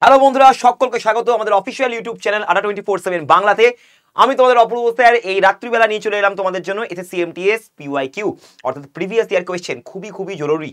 Hello বন্ধুরা, সকলকে স্বাগত আমাদের অফিসিয়াল ইউটিউব চ্যানেল আড্ডা 24/7 বাংলাতে। আমি তোমাদের অপূর্ব স্যার এই রাত্রিবেলা নিয়ে চলে এলাম তোমাদের জন্য এসএসসি এমটিএস পিওয়াইকিউ অর্থাৎ প্রিভিয়াস ইয়ার কোয়েশ্চেন। খুবই জরুরি।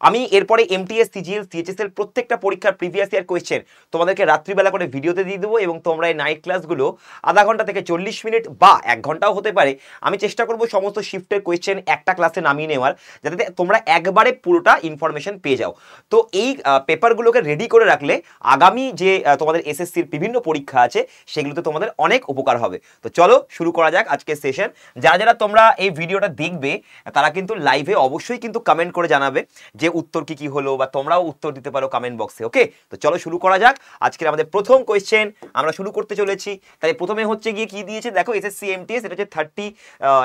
আমি এরপরে এমটিএস সিজিএল সিএইচএস এর প্রত্যেকটা পরীক্ষার প্রিভিয়াস ইয়ার কোয়েশ্চেন তোমাদেরকে রাত্রিবেলা করে ভিডিওতে দিয়ে দেবো এবং তোমরা এই নাইট ক্লাসগুলো আধা ঘন্টা থেকে 40 মিনিট বা 1 ঘন্টাও হতে পারে। আমি চেষ্টা করবো সমস্ত শিফটের কোয়েশ্চেন একটা ক্লাসে নামিয়ে নেওয়ার, যাতে তোমরা একবারে পুরোটা ইনফরমেশন পেয়ে যাও। তো এই পেপারগুলোকে রেডি করে রাখলে আগামী যে তোমাদের এসএসসির বিভিন্ন পরীক্ষা আছে সেগুলোতে তোমাদের অনেক উপকার হবে। তো চলো শুরু করা যাক আজকের সেশন। যারা তোমরা এই ভিডিওটা দেখবে তারা কিন্তু লাইভে অবশ্যই কিন্তু কমেন্ট করে জানাবে যে উত্তর কি হলো, বা তোমরাও উত্তর দিতে পারো কমেন্ট বক্সে। ওকে, তো চলো শুরু করা যাক। আজকের আমাদের প্রথম কোয়েশ্চেন আমরা শুরু করতে চলেছি। তাই প্রথমে হচ্ছে গিয়ে কি দিয়েছে দেখো, এসএসসি এমটিএস, এটা হচ্ছে 30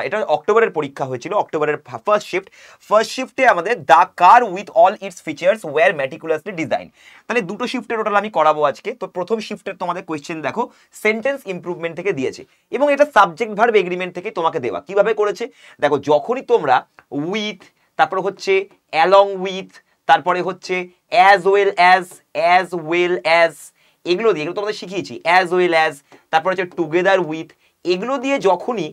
এটা অক্টোবরের পরীক্ষা হয়েছিল, অক্টোবরের ফার্স্ট শিফটে আমাদের the car with all its features were meticulously design. তাহলে দুটো শিফটের টোটাল আমি করাবো আজকে। তো প্রথম শিফটের তোমাদের কোয়েশ্চেন দেখো সেন্টেন্স ইমপ্রুভমেন্ট থেকে দিয়েছে এবং এটা সাবজেক্ট ভার্ব এগ্রিমেন্ট থেকে তোমাকে দেওয়া। কিভাবে করেছে দেখো, যখনই তোমরা উইথ, তারপর হচ্ছে অ্যালং উইথ, তারপরে হচ্ছে অ্যাজ ওয়েল অ্যাজ এগুলো দিয়ে, এগুলো তোমাদের শিখিয়েছি, অ্যাজ ওয়েল অ্যাজ, তারপর হচ্ছে টুগেদার উইথ, এগুলো দিয়ে যখনই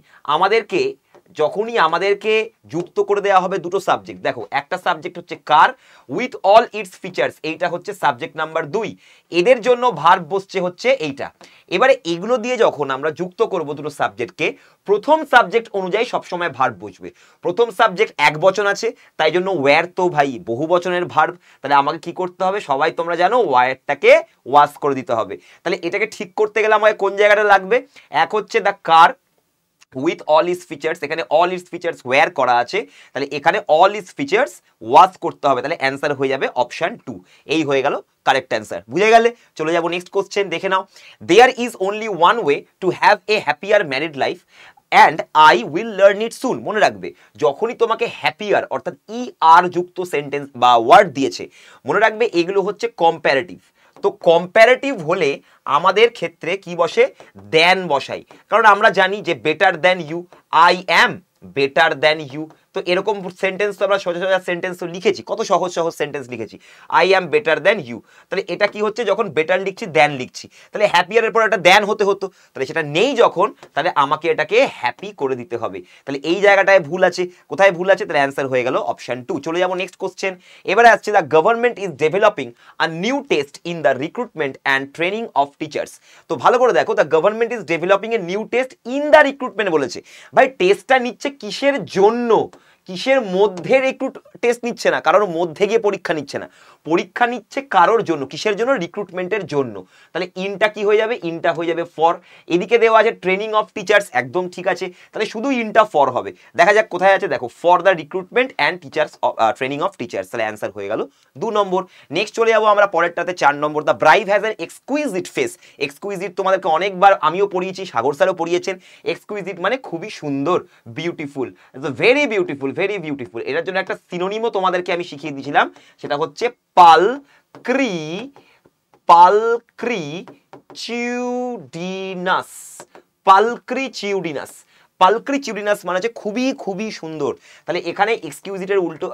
আমাদেরকে যুক্ত করে দেওয়া হবে দুটো সাবজেক্ট। দেখো একটা সাবজেক্ট হচ্ছে কার উইথ অল ইটস ফিচার্স, এইটা হচ্ছে সাবজেক্ট নাম্বার 2, এদের জন্য ভার্ব বসছে হচ্ছে এইটা। এবারে এগুলো দিয়ে যখন আমরা যুক্ত করব দুটো সাবজেক্টকে, প্রথম সাবজেক্ট অনুযায়ী সবসময় ভার্ব বসবে। প্রথম সাবজেক্ট এক বচন আছে, তাই জন্য ওয়্যার তো ভাই বহু বচনের ভার্ব, তাহলে আমাকে কি করতে হবে, সবাই তোমরা জানো ওয়্যারটাকে ওয়াশ করে দিতে হবে। তাহলে এটাকে ঠিক করতে গেলে আমাকে কোন জায়গাটা লাগবে, এক হচ্ছে the car with all is features, এখানে অল ইস ফিচার্স ওয়্যার করা আছে, তাহলে এখানে অল ইস ফিচার্স ওয়াশ করতে হবে, তাহলে অ্যান্সার হয়ে যাবে অপশন 2। এই হয়ে গেল কারেক্ট অ্যান্সার, বুঝে গেলে। চলে যাবো নেক্সট কোশ্চেন, দেখে নাও। There is only one way to have a happier married life and I will learn it soon. মনে রাখবে, যখনই তোমাকে হ্যাপিয়ার অর্থাৎ আর যুক্ত সেন্টেন্স বা ওয়ার্ড দিয়েছে, মনে রাখবে এগুলো হচ্ছে কম্প্যারেটিভ। তো কম্প্যারেটিভ হলে আমাদের ক্ষেত্রে কি বসে, দ্যান বসাই, কারণ আমরা জানি যে better than you, I am better than you. তো এরকম সেন্টেন্স তো আমরা সোজা সেন্টেন্স তো লিখেছি, কত সহজ সেন্টেন্স লিখেছি, I am better than you. তাহলে এটা কি হচ্ছে, যখন বেটার লিখছি দ্যান লিখছি, তাহলে হ্যাপিয়ারের পর একটা দ্যান হতো, তাহলে সেটা নেই যখন, তাহলে আমাকে এটাকে হ্যাপি করে দিতে হবে। তাহলে এই জায়গাটায় ভুল আছে, কোথায় ভুল আছে, তাহলে অ্যান্সার হয়ে গেল অপশন 2। চলে যাবো নেক্সট কোশ্চেন। এবারে আসছে the government is developing a new test in the recruitment and training of teachers. তো ভালো করে দেখো, the government is developing a new test in the recruitment বলেছে। ভাই টেস্টটা নিচ্ছে কিসের জন্য, কিসের মধ্যে রিক্রুট টেস্ট নিচ্ছে না, কারোর মধ্যে গিয়ে পরীক্ষা নিচ্ছে না, পরীক্ষা নিচ্ছে কারোর জন্য, কিসের জন্য, রিক্রুটমেন্টের জন্য। তাহলে ইনটা কি হয়ে যাবে, ইনটা হয়ে যাবে ফর। এদিকে দেওয়া আছে ট্রেনিং অফ টিচার্স, একদম ঠিক আছে, তাহলে শুধু ইনটা ফর হবে। দেখা যাক কোথায় আছে, দেখো for the recruitment and teachers training of teachers, তাহলে অ্যান্সার হয়ে গেল 2 নম্বর। নেক্সট চলে যাবো আমরা পরেরটাতে, 4 নম্বর। The bride has an exquisite face. Exquisite তোমাদেরকে অনেকবার আমিও পড়িয়েছি, সাগর স্যারও পড়িয়েছেন। এক্সকুইজিট মানে খুবই সুন্দর, beautiful, very beautiful, very beautiful. এটার জন্য একটা সিনোনিমও তোমাদেরকে আমি শিখিয়ে দিয়েছিলাম, সেটা হচ্ছে পালক্রিচিউডিনাস। পালক্রিচিউডিনাস মানে হচ্ছে খুবই সুন্দর। তাহলে এখানে এক্সকিউজিটের উল্টো,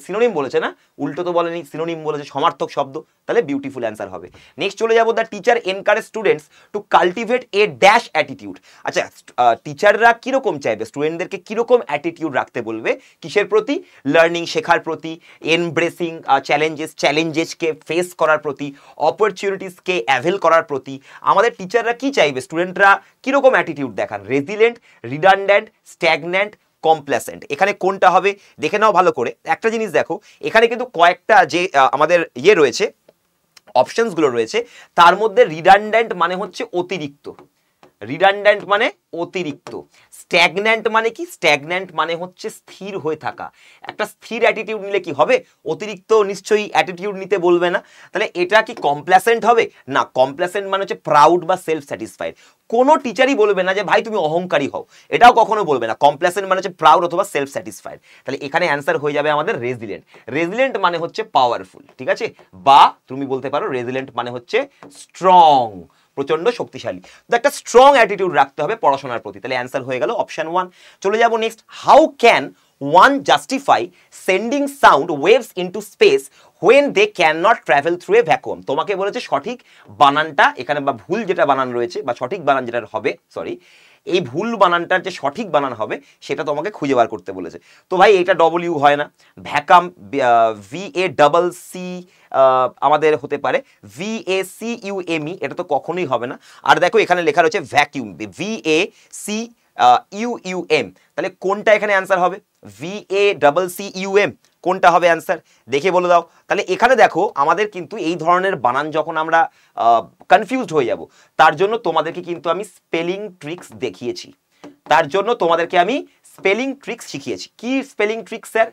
সিনোনিম বলেছে না, উল্টো তো বলেনি, সিনোনিম বলেছে, সমার্থক শব্দ, তাহলে বিউটিফুল অ্যান্সার হবে। নেক্সট চলে যাবো, the teacher encourage students to cultivate a dash attitude. আচ্ছা, টিচাররা কিরকম চাইবে, স্টুডেন্টদেরকে কিরকম অ্যাটিটিউড রাখতে বলবে, কিসের প্রতি, লার্নিং শেখার প্রতি, এনব্রেসিং চ্যালেঞ্জেসকে ফেস করার প্রতি, অপরচুনিটিসকে অ্যাভেল করার প্রতি। আমাদের টিচাররা কি চাইবে, স্টুডেন্টরা কিরকম অ্যাটিটিউড দেখান, রেজিলেন্ট, রিডান্ডেন্ট, স্ট্যাগন্যান্ট, কমপ্লেসেন্ট। এখানে কোনটা হবে দেখে নাও ভালো করে। একটা জিনিস দেখো, এখানে কিন্তু কয়েকটা যে আমাদের রয়েছে, অপশনসগুলো রয়েছে, তার মধ্যে রিডান্ডেন্ট মানে হচ্ছে অতিরিক্ত, রিডান্ডেন্ট মানে অতিরিক্ত। স্ট্যাগন্যান্ট মানে কি, স্ট্যাগন্যান্ট মানে হচ্ছে স্থির হয়ে থাকা। একটা স্থির অ্যাটিটিউড নিলে কি হবে, অতিরিক্ত নিশ্চয়ই অ্যাটিটিউড নিতে বলবে না। তাহলে এটা কি কমপ্লেসেন্ট হবে না, কমপ্লেসেন্ট মানে হচ্ছে প্রাউড বা সেলফ স্যাটিসফাইড। কোনো টিচারই বলবে না যে ভাই তুমি অহংকারী হও, এটাও কখনো বলবে না। কমপ্লেসেন্ট মানে হচ্ছে প্রাউড অথবা সেলফ স্যাটিসফাইড। তাহলে এখানে অ্যান্সার হয়ে যাবে আমাদের রেজিলেন্ট। রেজিলেন্ট মানে হচ্ছে পাওয়ারফুল, ঠিক আছে, বা তুমি বলতে পারো রেজিলেন্ট মানে হচ্ছে স্ট্রং, প্রচন্ড শক্তিশালী। তো একটা স্ট্রং অ্যাটিটিউড রাখতে হবে পড়াশোনার প্রতি, তাহলে অ্যান্সার হয়ে গেল অপশন 1। চলে যাব next, how can one justify sending sound waves into space when they can not travel through a vacuum. তোমাকে বলেছে সঠিক বানানটা এখানে, বা ভুল যেটা বানান রয়েছে বা সঠিক বানান যেটা হবে, সরি, এই ভুল বানানটার যে সঠিক বানান হবে সেটা তোমাকে খুঁজে বার করতে বলেছে। তো ভাই এটা ডবল ইউ হয় না, ভ্যাকাম VACC আমাদের হতে পারে VACUME, এটা তো কখনোই হবে না। আর দেখো এখানে লেখা রয়েছে ভ্যাকিউম, VACUUM, তাহলে কোনটা এখানে অ্যান্সার হবে? VACCUM কোনটা হবে অ্যান্সার দেখে বলে দাও। তাহলে এখানে দেখো আমাদের কিন্তু এই ধরনের বানান যখন আমরা কনফিউজড হয়ে যাব, তার জন্য তোমাদেরকে কিন্তু আমি স্পেলিং ট্রিক্স দেখিয়েছি, তার জন্য তোমাদেরকে আমি স্পেলিং ট্রিক্স শিখিয়েছি। কি স্পেলিং ট্রিক্স স্যার?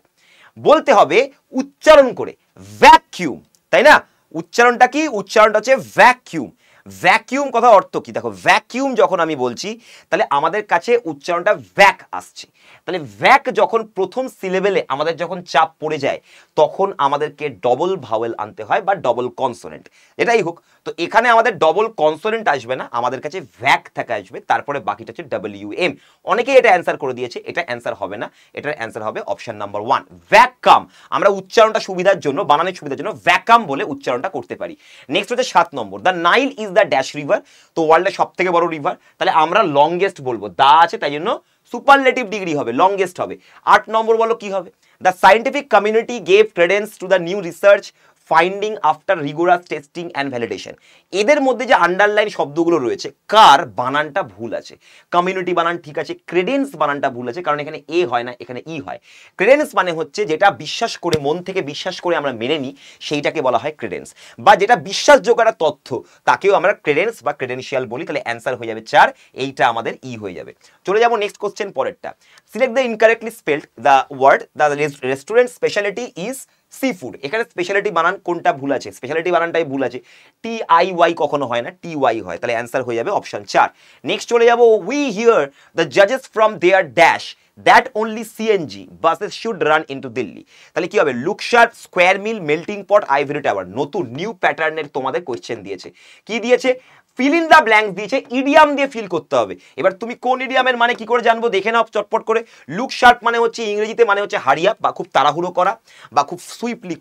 বলতে হবে উচ্চারণ করে ভ্যাকিউম, তাই না? উচ্চারণটা কি? উচ্চারণটা হচ্ছে ভ্যাকিউম। ভ্যাকিউম কথা অর্থ কি? দেখো ভ্যাকিউম যখন আমি বলছি তাহলে আমাদের কাছে উচ্চারণটা ভ্যাক আসছে, তাহলে ভ্যাক যখন প্রথম সিলেবেলে আমাদের যখন চাপ পড়ে যায় তখন আমাদেরকে ডবল ভাওয়েল আনতে হয় বা ডবল কনসোনেন্ট, এটাই হোক। তো এখানে আমাদের ডবল কনসোনেন্ট আসবে না, আমাদের কাছে ভ্যাক থেকে আসবে, তারপরে বাকিটা হচ্ছে WM। অনেকেই এটা অ্যান্সার করে দিয়েছে, এটা অ্যান্সার হবে না, এটার অ্যান্সার হবে অপশন নাম্বার 1 ভ্যাকাম। আমরা উচ্চারণটা সুবিধার জন্য, বানানের সুবিধার জন্য ভ্যাকাম বলে উচ্চারণটা করতে পারি। নেক্সট হচ্ছে 7 নম্বর, the Nile is the dash river, তো ওয়ার্ল্ডের সব থেকে বড় রিভার, তাহলে আমরা লংগেস্ট বলবো, দা আছে তাই জন্য সুপারলেটিভ ডিগ্রি হবে, লংগেস্ট হবে। 8 নম্বর বলো কি হবে? The scientific community gave credence to the new research finding after rigorous testing and validation. এদের মধ্যে যে আন্ডারলাইন শব্দগুলো রয়েছে কার বানানটা ভুল আছে? কমিউনিটি বানান ঠিক আছে, ক্রেডেন্স বানানটা ভুল আছে, কারণ এখানে এ হয় না, এখানে ই হয়। ক্রেডেন্স মানে হচ্ছে যেটা বিশ্বাস করে, মন থেকে বিশ্বাস করে আমরা মেনে নিই, সেইটাকে বলা হয় ক্রেডেন্স, বা যেটা বিশ্বাসযোগ্য একটা তথ্য তাকেও আমরা ক্রেডেন্স বা ক্রেডেনশিয়াল বলি। তাহলে অ্যান্সার হয়ে যাবে 4, এইটা আমাদের ই হয়ে যাবে। চলে যাবো নেক্সট কোশ্চেন পরেরটা। Select the incorrectly spelled the word the restaurant speciality is sea food. এখানে স্পেশালিটি বানান কোনটা ভুল আছে? স্পেশালিটি বানানটাই ভুল আছে, TIY কখনো হয় না, TY হয়, তাহলে অ্যান্সার হয়ে যাবে অপশন 4। নেক্সট চলে যাবো, উই হিয়ার দ্য জাজেস from their dash that only CNG buses should run into Delhi. তাহলে কি হবে? Look sharp, square meal, melting pot, ivory tower. নতুন নিউ প্যাটার্নের তোমাদের কোয়েশ্চেন দিয়েছে। কি দিয়েছে? ফিল ইন দ্য ব্ল্যাঙ্ক দিয়েছে, ইডিয়াম দিয়ে ফিল করতে হবে। এবার তুমি কোন ইডিয়ামের মানে কি করে জানবো? দেখে নাও চটপট করে। লুক শার্প মানে হচ্ছে ইংরেজিতে মানে হচ্ছে হারিয়া বা খুব তাড়াহুড়ো করা বা খুব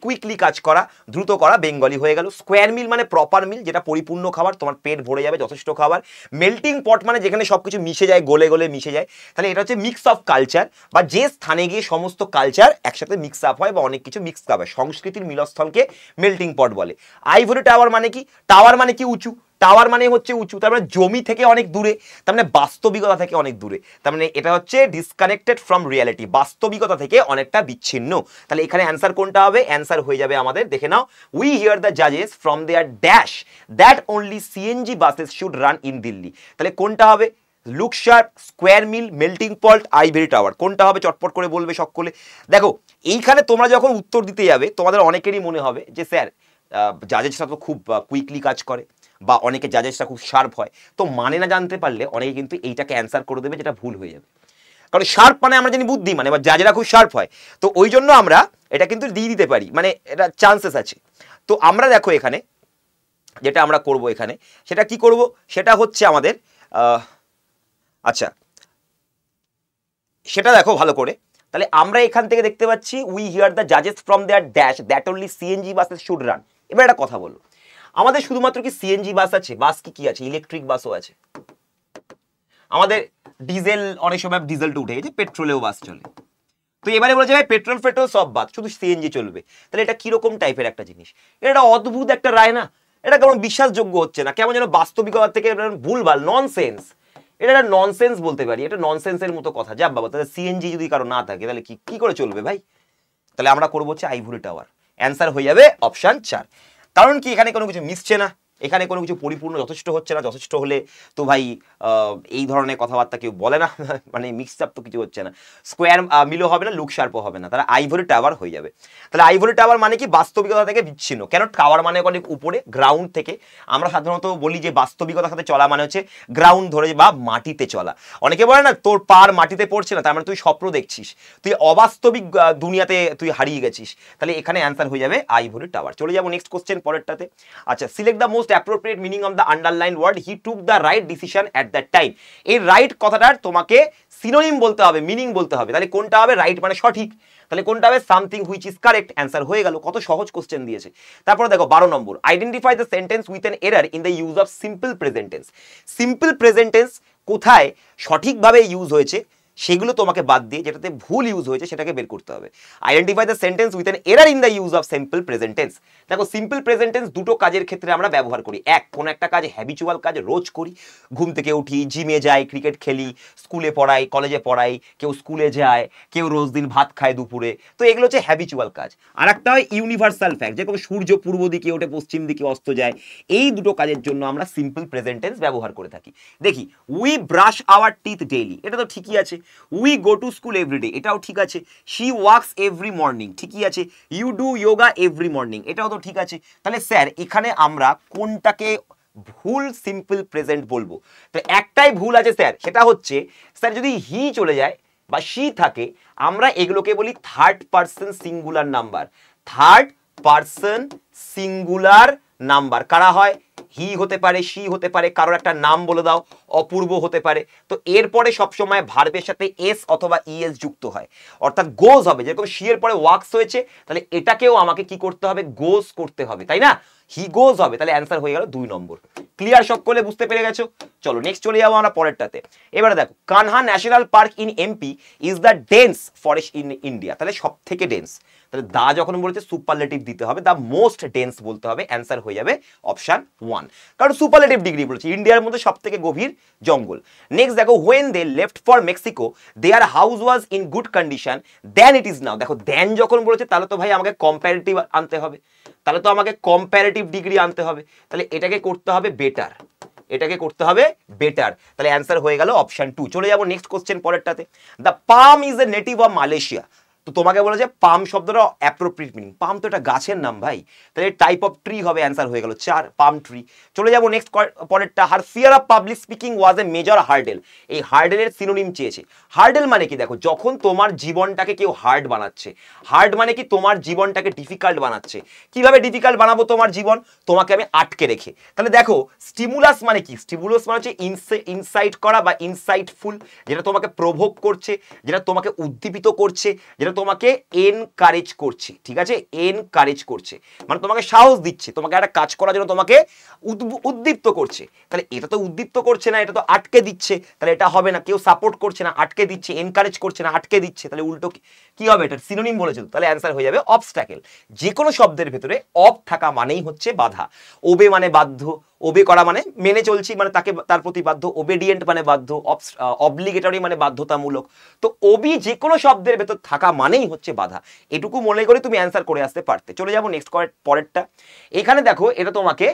কুইকলি কাজ করা, দ্রুত করা, বেঙ্গলি হয়ে গেল। স্কোয়ার মিল মানে প্রপার মিল, যেটা পরিপূর্ণ খাবার, তোমার পেট ভরে যাবে, যথেষ্ট খাবার। মেল্টিং পট মানে যেখানে সবকিছু মিশে যায়, গলে গলে মিশে যায়, তাহলে এটা হচ্ছে মিক্স অফ কালচার, বা যে স্থানে গিয়ে সমস্ত কালচার একসাথে মিক্স আপ হয় বা অনেক কিছু মিক্স আপ হয়, সংস্কৃতির মিলস্থলকে মেল্টিং পট বলে। আইভরি টাওয়ার মানে কি? টাওয়ার মানে কি? উঁচু। টাওয়ার মানে হচ্ছে উঁচু, তার মানে জমি থেকে অনেক দূরে, তার মানে বাস্তবিকতা থেকে অনেক দূরে, তার মানে এটা হচ্ছে ডিসকানেক্টেড ফ্রম রিয়ালিটি, বাস্তবিকতা থেকে অনেকটা বিচ্ছিন্ন। তাহলে এখানে অ্যান্সার কোনটা হবে? অ্যান্সার হয়ে যাবে আমাদের, দেখে নাও, উই হিয়ার দ্য জাজেস from their dash that only CNG buses should run in Delhi. তাহলে কোনটা হবে? Look sharp, square meal, melting pot, ivory tower, কোনটা হবে? চটপট করে বলবে সকলে। দেখো এইখানে তোমরা যখন উত্তর দিতে যাবে তোমাদের অনেকেরই মনে হবে যে স্যার জাজেসরা তো খুব কুইকলি কাজ করে, বা অনেকে জাজেসরা খুব শার্প হয়, তো মানে না জানতে পারলে অনেকে কিন্তু এইটাকে অ্যান্সার করে দেবে, যেটা ভুল হয়ে যাবে। কারণ শার্প মানে আমরা জানি বুদ্ধি, মানে জাজেরা খুব শার্প হয়, তো ওই জন্য আমরা এটা কিন্তু দিয়ে দিতে পারি, মানে এটা চান্সেস আছে। তো আমরা দেখো এখানে যেটা আমরা করব এখানে, সেটা কি করব? সেটা হচ্ছে আমাদের আচ্ছা সেটা দেখো ভালো করে। তাহলে আমরা এখান থেকে দেখতে পাচ্ছি উই হিয়ার দ্য জাজেস from their dash that only CNG buses should run. এবার একটা কথা বলো, আমাদের শুধুমাত্র কি CNG বাস আছে? বাস কি আছে? ইলেকট্রিক বাসও আছে। আমাদের ডিজেল, অনেক সময় ডিজেলটা উঠে গেছে, পেট্রোলেও বাস চলে। তো এবারে বলেছে ভাই পেট্রোল সব বাদ, শুধু CNG চলবে। তাহলে এটা কিরকম টাইপের একটা জিনিস? এটা অদ্ভুত একটা রায় না? এটা কেমন বিশ্বাসযোগ্য হচ্ছে না, কেমন যেন বাস্তবিকতা থেকে ভুলভাল, ননসেন্স। এটা একটা ননসেন্স বলতে পারি, এটা ননসেন্সের মতো কথা। যা বাবা, তাহলে CNG যদি কারো না থাকে তাহলে কি করে চলবে ভাই? তাহলে আমরা করবো হচ্ছে আইভরি টাওয়ার, অ্যান্সার হয়ে যাবে অপশন 4। কারণ কি? এখানে কোনো কিছু মিশছে না, এখানে কোনো কিছু পরিপূর্ণ যথেষ্ট হচ্ছে না। যথেষ্ট হলে তো ভাই এই ধরনের কথাবার্তা কেউ বলে না, মানে মিক্স আপ তো কিছু হচ্ছে না। স্কোয়ার মিলও হবে না, লুক শার্পও হবে না, তাহলে আইভরি টাওয়ার হয়ে যাবে। তাহলে আইভরি টাওয়ার মানে কি? বাস্তবিকতা থেকে বিচ্ছিন্ন। কেন? টাওয়ার মানে অনেক উপরে, গ্রাউন্ড থেকে। আমরা সাধারণত বলি যে বাস্তবিকতার সাথে চলা মানে হচ্ছে গ্রাউন্ড ধরে বা মাটিতে চলা। অনেকে বলে না তোর পার মাটিতে পড়ছে না, তার মানে তুই স্বপ্ন দেখছিস, তুই অবাস্তবিক দুনিয়াতে তুই হারিয়ে গেছিস। তাহলে এখানে অ্যান্সার হয়ে যাবে আইভরি টাওয়ার। চলে যাবো নেক্সট কোশ্চেন পরেরটাতে। আচ্ছা, select the most appropriate meaning of the underline word he took the right decision at that time. এই রাইট কথাটার তোমাকে সিনোনিম বলতে হবে, মিনিং বলতে হবে। তাহলে কোনটা হবে? রাইট মানে সঠিক। তাহলে কোনটা হবে? Something which is correct. Answer হয়ে গেল। কত সহজ কোশ্চেন দিয়েছে। তারপরে দেখো 12 নম্বর, identify the sentence with an error in the use of simple present tense. Simple present tense কোথায় সঠিকভাবে ইউজ হয়েছে সেগুলো তোমাকে বাদ দিয়ে যেটাতে ভুল ইউজ হয়েছে সেটাকে বের করতে হবে। Identify the sentence with an error in the use of simple present tense. দেখো সিম্পল প্রেজেন্ট টেন্স দুটো কাজের ক্ষেত্রে আমরা ব্যবহার করি। এক, কোন একটা কাজ হ্যাবিচুয়াল কাজ, রোজ করি, ঘুম থেকে উঠি, জিমে যাই, ক্রিকেট খেলি, স্কুলে পড়াই, কলেজে পড়াই, কেউ স্কুলে যায়, কেউ রোজ দিন ভাত খায় দুপুরে, তো এগুলো হচ্ছে হ্যাবিচুয়াল কাজ। আর একটা হয় ইউনিভার্সাল ফ্যাক্ট, যেরকম সূর্য পূর্ব দিকে ওঠে পশ্চিম দিকে অস্ত যায়। এই দুটো কাজের জন্য আমরা সিম্পল প্রেজেন্ট টেন্স ব্যবহার করে থাকি। দেখি, we brush our teeth daily, এটা তো ঠিকই আছে। We go to school everyday, এটাও ঠিক আছে। শি ওয়ার্কস এভরি মর্নিং, ঠিকই আছে। You do yoga every morning, এটাও তো ঠিক আছে। তাহলে স্যার এখানে আমরা কোনটাকে ভুল সিম্পল প্রেজেন্ট বলবো? তো একটাই ভুল আছে স্যার, সেটা হচ্ছে স্যার যদি হি চলে যায় বা শি থাকে, আমরা এগুলোকে বলি third person singular number. Third person singular number কারা হয়? হি হতে পারে, শি হতে পারে, কারোর একটা নাম বলে দাও, অপূর্ব হতে পারে। তো এরপরে সবসময় ভার্বের সাথে এস অথবা ইএস যুক্ত হয়, অর্থাৎ গোজ হবে। যেরকম শি এর পরে ওয়ার্কস হয়েছে, তাহলে এটাকেও আমাকে কি করতে হবে? গোজ করতে হবে, তাই না? হি গোজ হবে। তাহলে অ্যান্সার হয়ে গেল 2 নম্বর। ক্লিয়ার সকলে? বুঝতে পেরে গেছো? চলো নেক্সট চলে যাবো আমরা পরেরটাতে। এবারে দেখো, Kanha national park in MP is the dense forest in India. তাহলে সব থেকে ডেন্স, তাহলে দা যখন বলেছে সুপারলেটিভ দিতে হবে, দ্য মোস্ট ডেন্স বলতে হবে। অ্যান্সার হয়ে যাবে অপশন 1, কারণ সুপারলেটিভ ডিগ্রি বলেছে, ইন্ডিয়ার মধ্যে সব থেকে গভীর জঙ্গল। নেক্সট দেখো, when they left for Mexico their house was in good condition then it is now. দেখো দেন যখন বলেছে তাহলে তো ভাই আমাকে কম্পারেটিভ আনতে হবে, তাহলে তো আমাকে কম্পারেটিভ ডিগ্রি আনতে হবে। তাহলে এটাকে করতে হবে বেটার, এটাকে করতে হবে বেটার। তাহলে অ্যান্সার হয়ে গেল অপশন 2। চলে যাবো নেক্সট কোশ্চেন পরেরটাতে। The palm is a native of Malaysia. তো তোমাকে বলেছে পাম শব্দটা অ্যাপ্রোপ্রিয়েট মিনিং। পাম তো একটা গাছের নাম ভাই, তাহলে টাইপ অফ ট্রি হবে। অ্যান্সার হয়ে গেল 4, পাম ট্রি। চলে যাবো নেক্সট পরেরটা। Her fear of public speaking was a major hurdle. এই হার্ডেলের সিনোনিম চেয়েছে। হার্ডেল মানে কি? দেখো যখন তোমার জীবনটাকে কেউ হার্ড বানাচ্ছে, হার্ড মানে কি? তোমার জীবনটাকে ডিফিকাল্ট বানাচ্ছে। কিভাবে ডিফিকাল্ট বানাবো তোমার জীবন? তোমাকে আমি আটকে রেখে। তাহলে দেখো স্টিমুলাস মানে কি? স্টিমুলাস মানে হচ্ছে ইনসাইট করা বা ইনসাইটফুল, যেটা তোমাকে প্রভোগ করছে, যেটা তোমাকে উদ্দীপিত করছে, যেটা তোমাকে এনকারেজ করছে। ঠিক আছে, এনকারেজ করছে মানে তোমাকে সাহস দিচ্ছে, তোমাকে একটা কাজ করার জন্য তোমাকে উদ্দীপ্ত করছে। তাহলে এটা তো উদ্দীপ্ত করছে না, এটা তো আটকে দিচ্ছে। তাহলে এটা হবে না। কেউ সাপোর্ট করছে না, আটকে দিচ্ছে। এনকারেজ করছে না, আটকে দিচ্ছে। তাহলে উল্টো কি হবে? এটা সিনোনিম বলেছে। তাহলে অ্যান্সার হয়ে যাবে অবস্ট্যাকেল। যে কোনো শব্দের ভেতরে অব থাকা মানেই হচ্ছে বাধা। ওবে মানে বাধ্য, ওবে করা মানে মেনে চলছি, মানে তাকে তার প্রতি বাধ্য। ওবেডিয়েন্ট মানে বাধ্য, অবলিগেটরি মানে বাধ্যতামূলক। তো ওবি যে কোনো শব্দের ভেতর থাকা মানেই হচ্ছে বাধা। এটুকু মনে করে তুমি অ্যান্সার করে আসতে পারতে। চলে যাবো নেক্সট পরেরটা। এখানে দেখো এটা তোমাকে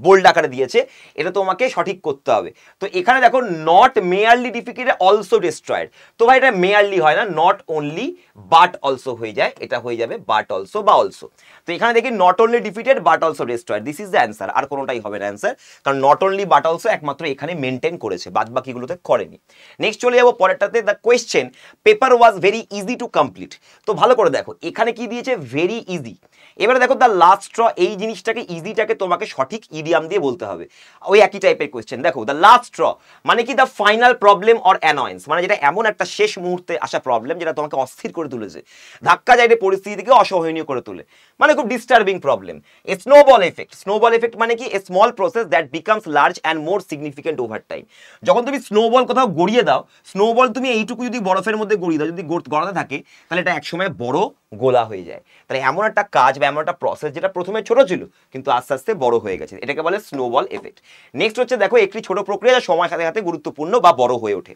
বোল্ড আকারে দিয়েছে, এটা তোমাকে সঠিক করতে হবে। তো এখানে দেখো not merely defeated also destroyed. তো ভাই এটা মেয়ারলি হয় না, নট অনলি বাট অলসো হয়ে যায়। এটা হয়ে যাবে বাট অলসো বা অলসো। তো এখানে দেখি not only defeated but also destroyed, this is the answer. আর কোনোটাই হবে না অ্যান্সার, কারণ নট অনলি বাট অলসো একমাত্র এখানে মেনটেন করেছে, বাদ বাকিগুলোতে করেনি। নেক্সট চলে যাবো পরেরটাতে। The question paper was very easy to complete. তো ভালো করে দেখো এখানে কি দিয়েছে? Very easy. এবারে দেখো দ্য লাস্ট স্ট্র, এই জিনিসটাকে ইজিটাকে তোমাকে সঠিক ইডিয়াম দিয়ে বলতে হবে। ওই একই টাইপের কোয়েশ্চেন। দেখো দ্য লাস্ট স্ট্র মানে কি? দ্য ফাইনাল প্রবলেম অর অ্যানয়েন্স, মানে যেটা এমন একটা শেষ মুহূর্তে আসা প্রবলেম যেটা তোমাকে অস্থির করে তুলেছে, ধাক্কা যাইতে পরিস্থিতিকে অসহনীয় করে তোলে, মানে খুব disturbing problem. A snowball effect. Snowball effect মানে কি? A small process that becomes large and more significant over time. যখন তুমি স্নোবল কোথাও গড়িয়ে দাও, স্নোবল তুমি এইটুকু যদি বরফের মধ্যে গড়িয়ে দাও, যদি গড়াতে থাকে, তাহলে এটা একসময় বড় গোলা হয়ে যায়। তাহলে এমন একটা কাজ বা এমন একটা প্রসেস যেটা প্রথমে ছোট ছিল কিন্তু আস্তে আস্তে বড় হয়ে গেছে, এটাকে বলে স্নোবল এফেক্ট। নেক্সট হচ্ছে দেখো একটি ছোট প্রক্রিয়া যা সময়ের সাথে সাথে গুরুত্বপূর্ণ বা বড় হয়ে ওঠে।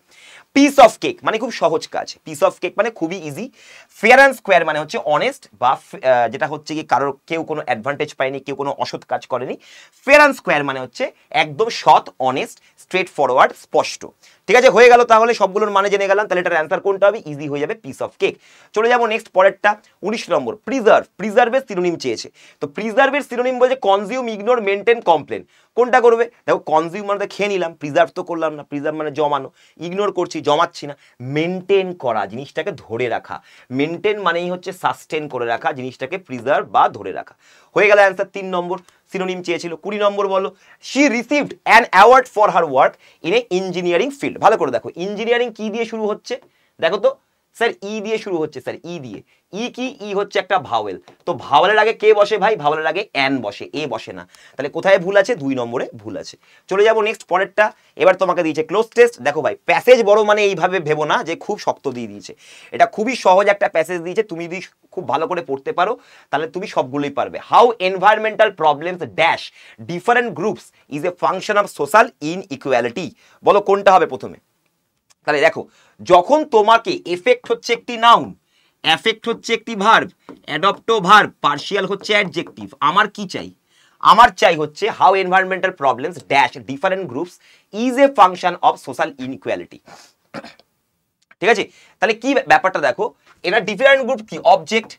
পিস অফ কেক মানে খুব সহজ কাজ। পিস অফ কেক মানে খুবই ইজি। ফেয়ার অ্যান্ড স্কোয়ার মানে হচ্ছে অনেস্ট বা যেটা হচ্ছে কি কেউ কোনো অ্যাডভান্টেজ পায়নি, কেউ কোনো অসৎ কাজ করেনি। ফেয়ার অ্যান্ড স্কোয়ার মানে হচ্ছে একদম সৎ, অনেস্ট, স্ট্রেট ফরওয়ার্ড, স্পষ্ট। ঠিক আছে, হয়ে গেল। তাহলে সবগুলোর মানে জেনে গেলাম। তাহলে এটার অ্যান্সার কোনটা হবে? ইজি হয়ে যাবে, পিস অফ কেক। চলে যাবো নেক্সট পরেরটা 19 নম্বর। প্রিজার্ভ। প্রিজার্ভের সিনোনিম সিনোনিম চেয়েছে। তো প্রিজার্ভের সিনোনিম বলছে কনজিউম, ইগনোর, মেনটেন, কমপ্লেন। কোনটা করবে? দেখো কনজিউম মানে খেয়ে নিলাম, প্রিজার্ভ তো করলাম না, প্রিজার্ভ মানে জমানো, ইগনোর করছি জমাচ্ছি না, মেনটেন করা জিনিসটাকে ধরে রাখা, মেনটেন মানেই হচ্ছে সাস্টেন করে রাখা জিনিসটাকে, প্রিজার্ভ বা ধরে রাখা। হয়ে গেল অ্যান্সার 3 নম্বর। সিনোনিম চেয়েছিল। 20 নম্বর বলো, she received an award for her work in a engineering field. ভালো করে দেখো ইঞ্জিনিয়ারিং কি দিয়ে শুরু হচ্ছে, দেখো তো স্যার ই দিয়ে শুরু হচ্ছে, স্যার ই দিয়ে। ই কি? ই হচ্ছে একটা ভাওয়েল, তো ভাওয়েলের আগে কে বসে ভাই? ভাওয়েলের আগে অ্যান বসে, এ বসে না। তাহলে কোথায় ভুল আছে? 2 নম্বরে ভুল আছে। চলে যাবো নেক্সট পরেরটা। এবার তোমাকে দিয়েছে ক্লোজ টেস্ট। দেখো ভাই প্যাসেজ বড় মানে এইভাবে ভেবো না যে খুব শক্ত দিয়ে দিয়েছে, এটা খুবই সহজ একটা প্যাসেজ দিয়েছে, তুমি যদি খুব ভালো করে পড়তে পারো তাহলে তুমি সবগুলোই পারবে। How environmental problems dash different groups is a function of social inequality. বলো কোনটা হবে প্রথমে? তাহলে দেখো যখন তোমাকে এফেক্ট হচ্ছে একটি নাউন, এফেক্ট হচ্ছে একটি ভার্ব, অ্যাডপ্টো ভার্ব, পার্শিয়াল হচ্ছে অ্যাডজেক্টিভ, আমার কি চাই? আমার চাই হচ্ছে how environmental problems dash different groups is a function of social inequality. ঠিক আছে, তাহলে কি ব্যাপারটা দেখো, এটা ডিফারেন্ট গ্রুপ কি? Object,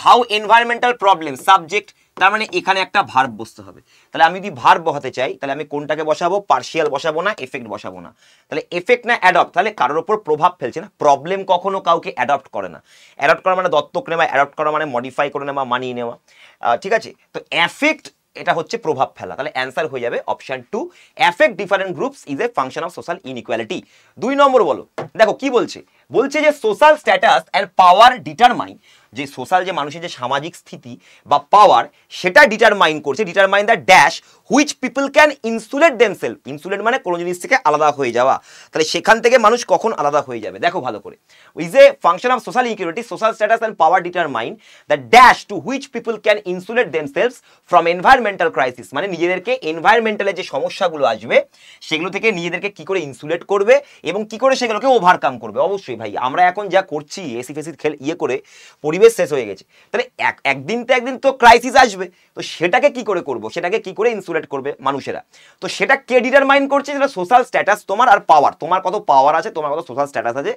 how environmental problem subject, তার মানে এখানে একটা ভার্ব বসতে হবে। তাহলে আমি যদি ভার্ব বসাতে চাই তাহলে আমি কোনটাকে বসাবো? পার্শিয়াল বসাবো না, এফেক্ট বসাবো না। তাহলে এফেক্ট না অ্যাডপ্ট, তাহলে কারোর উপর প্রভাব ফেলছে না। প্রবলেম কখনো কাউকে অ্যাডপ্ট করে না। অ্যাডপ্ট করা মানে দত্তক নেওয়া, অ্যাডপ্ট করা মানে মডিফাই করে নেওয়া, মানিয়ে নেওয়া। ঠিক আছে, তো এফেক্ট এটা হচ্ছে প্রভাব ফেলা। তাহলে অ্যান্সার হয়ে যাবে option 2, effect different groups is a function of social inequality. 2 নম্বর বলো, দেখো কি বলছে? বলছে যে social status and power determine, যে সোশ্যাল যে মানুষের যে সামাজিক স্থিতি বা পাওয়ার সেটা ডিটারমাইন করছে, determine the dash which people can insulate themselves. Insulate মানে কোনো জিনিস থেকে আলাদা হয়ে যাওয়া, তাহলে সেখান থেকে মানুষ কখন আলাদা হয়ে যাবে? দেখো ভালো করে, is a function of social inequality, social status and power determine the dash to which people can insulate themselves from environmental crisis, মানে নিজেদেরকে এনভায়রনমেন্টালের যে সমস্যাগুলো আসবে সেগুলো থেকে নিজেদেরকে কি করে ইনসুলেট করবে এবং কি করে সেগুলোকে ওভারকাম করবে। অবশ্যই ভাই আমরা এখন যা করছি এসি ফেসি ইয়ে করে পরিবেশ শেষ হয়ে গেছে, তাহলে একদিন তো ক্রাইসিস আসবে, তো সেটাকে কি করে করবো? সেটাকে কি করে ইনসুলেট করবে মানুষেরা? তো সেটা কে ডিটারমাইন করছে? যেটা সোশ্যাল স্ট্যাটাস তোমার আর পাওয়ার, তোমার কত পাওয়ার আছে, তোমার কত সোশ্যাল স্ট্যাটাস আছে।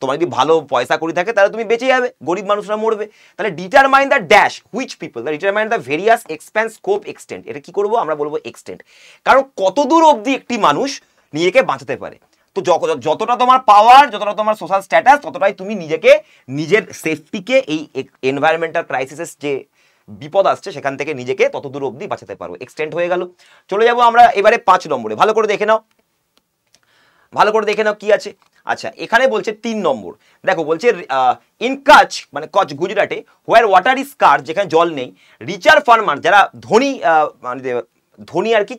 তোমার যদি ভালো পয়সা করি থাকে তাহলে তুমি বেঁচে যাবে, গরিব মানুষরা মরবে। তাহলে determine the dash which people, determine the various expands scope extent. এটা কি করবো? আমরা বলবো এক্সটেন্ট, কারণ কতদূর অবধি একটি মানুষ নিজেকে বাঁচাতে পারে। তো যতটা তোমার পাওয়ার, যতটা তোমার সোশ্যাল স্ট্যাটাস, ততটাই তুমি নিজেকে, নিজের সেফটিকে এই এনভায়রনমেন্টাল ক্রাইসিসের যে বিপদ আসছে সেখান থেকে নিজেকে ততদূর অবধি বাঁচাতে পারো। এক্সটেন্ড হয়ে গেল। চলে যাব আমরা এবারে 5 নম্বরে। ভালো করে দেখে নাও, ভালো করে দেখে নাও কি আছে। আচ্ছা এখানে বলছে 3 নম্বর, দেখো বলছে ইন কাচ, মানে কচ গুজরাটে, হোয়ার ওয়াটার ইজ স্কার্স, যেখানে জল নেই, রিচার ফার্মার, যারা ধনী, মানে ধনী আর কি,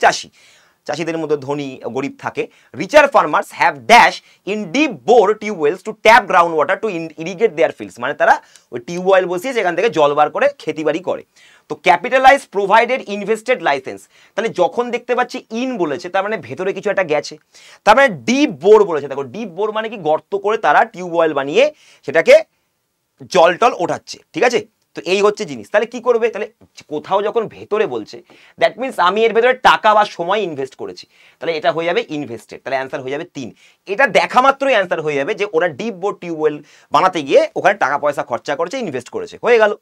চাষিদের মধ্যে ধনী গরিব থাকে, richer farmers have dash in deep bore tubewells to tap ground water to irrigate their fields, মানে তারা ওই টিউবওয়েল বসিয়ে সেখান থেকে জল বার করে খেতিবাড়ি করে। তো ক্যাপিটালাইজ প্রোভাইডেড ইনভেস্টেড লাইসেন্স, তাহলে যখন দেখতে পাচ্ছি ইন বলেছে তার মানে ভেতরে কিছু একটা গেছে, তার মানে ডিপ বোর বলেছে। দেখো ডিপ বোর মানে কি? গর্ত করে তারা টিউবওয়েল বানিয়ে সেটাকে জল টল ওঠাচ্ছে। ঠিক আছে, তো এই হচ্ছে জিনিস। তাহলে কি করবে? তাহলে কোথাও যখন ভেতরে বলছে দ্যাট মিনস আমি এর ভেতরে টাকা বা সময় ইনভেস্ট করেছি, তাহলে এটা হয়ে যাবে ইনভেস্টেড। তাহলে অ্যান্সার হয়ে যাবে 3। এটা দেখা মাত্রই অ্যান্সার হয়ে যাবে যে ওরা ডিপ বোর টিউবওয়েল বানাতে গিয়ে ওখানে টাকা পয়সা খরচা করেছে, ইনভেস্ট করেছে, হয়ে গেল।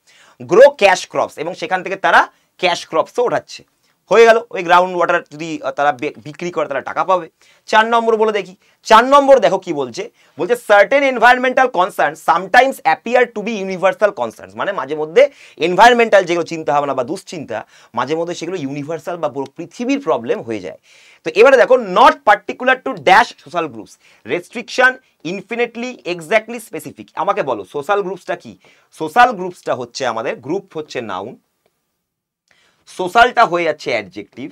গ্রো ক্যাশ ক্রপস, এবং সেখান থেকে তারা ক্যাশ ক্রপসও ওঠাচ্ছে, হয়ে গেল। ওই গ্রাউন্ড ওয়াটার যদি তারা বিক্রি করে তারা টাকা পাবে। 4 নম্বর বলে দেখি। 4 নম্বর দেখো কি বলছে, বলছে certain environmental concern sometimes appear to be universal concern, মানে মাঝে মধ্যে এনভায়রনমেন্টাল যেগুলো চিন্তা ভাবনা বা দুশ্চিন্তা মাঝে মধ্যে সেগুলো ইউনিভার্সাল বা পুরো পৃথিবীর প্রবলেম হয়ে যায়। তো এবারে দেখো not particular to dash social groups, restriction, infinitely, exactly, specific. আমাকে বলো সোশ্যাল গ্রুপসটা কি? সোশ্যাল গ্রুপসটা হচ্ছে আমাদের, গ্রুপ হচ্ছে নাউন, সোশ্যালটা হয়ে যাচ্ছে অ্যাডজেক্টিভ,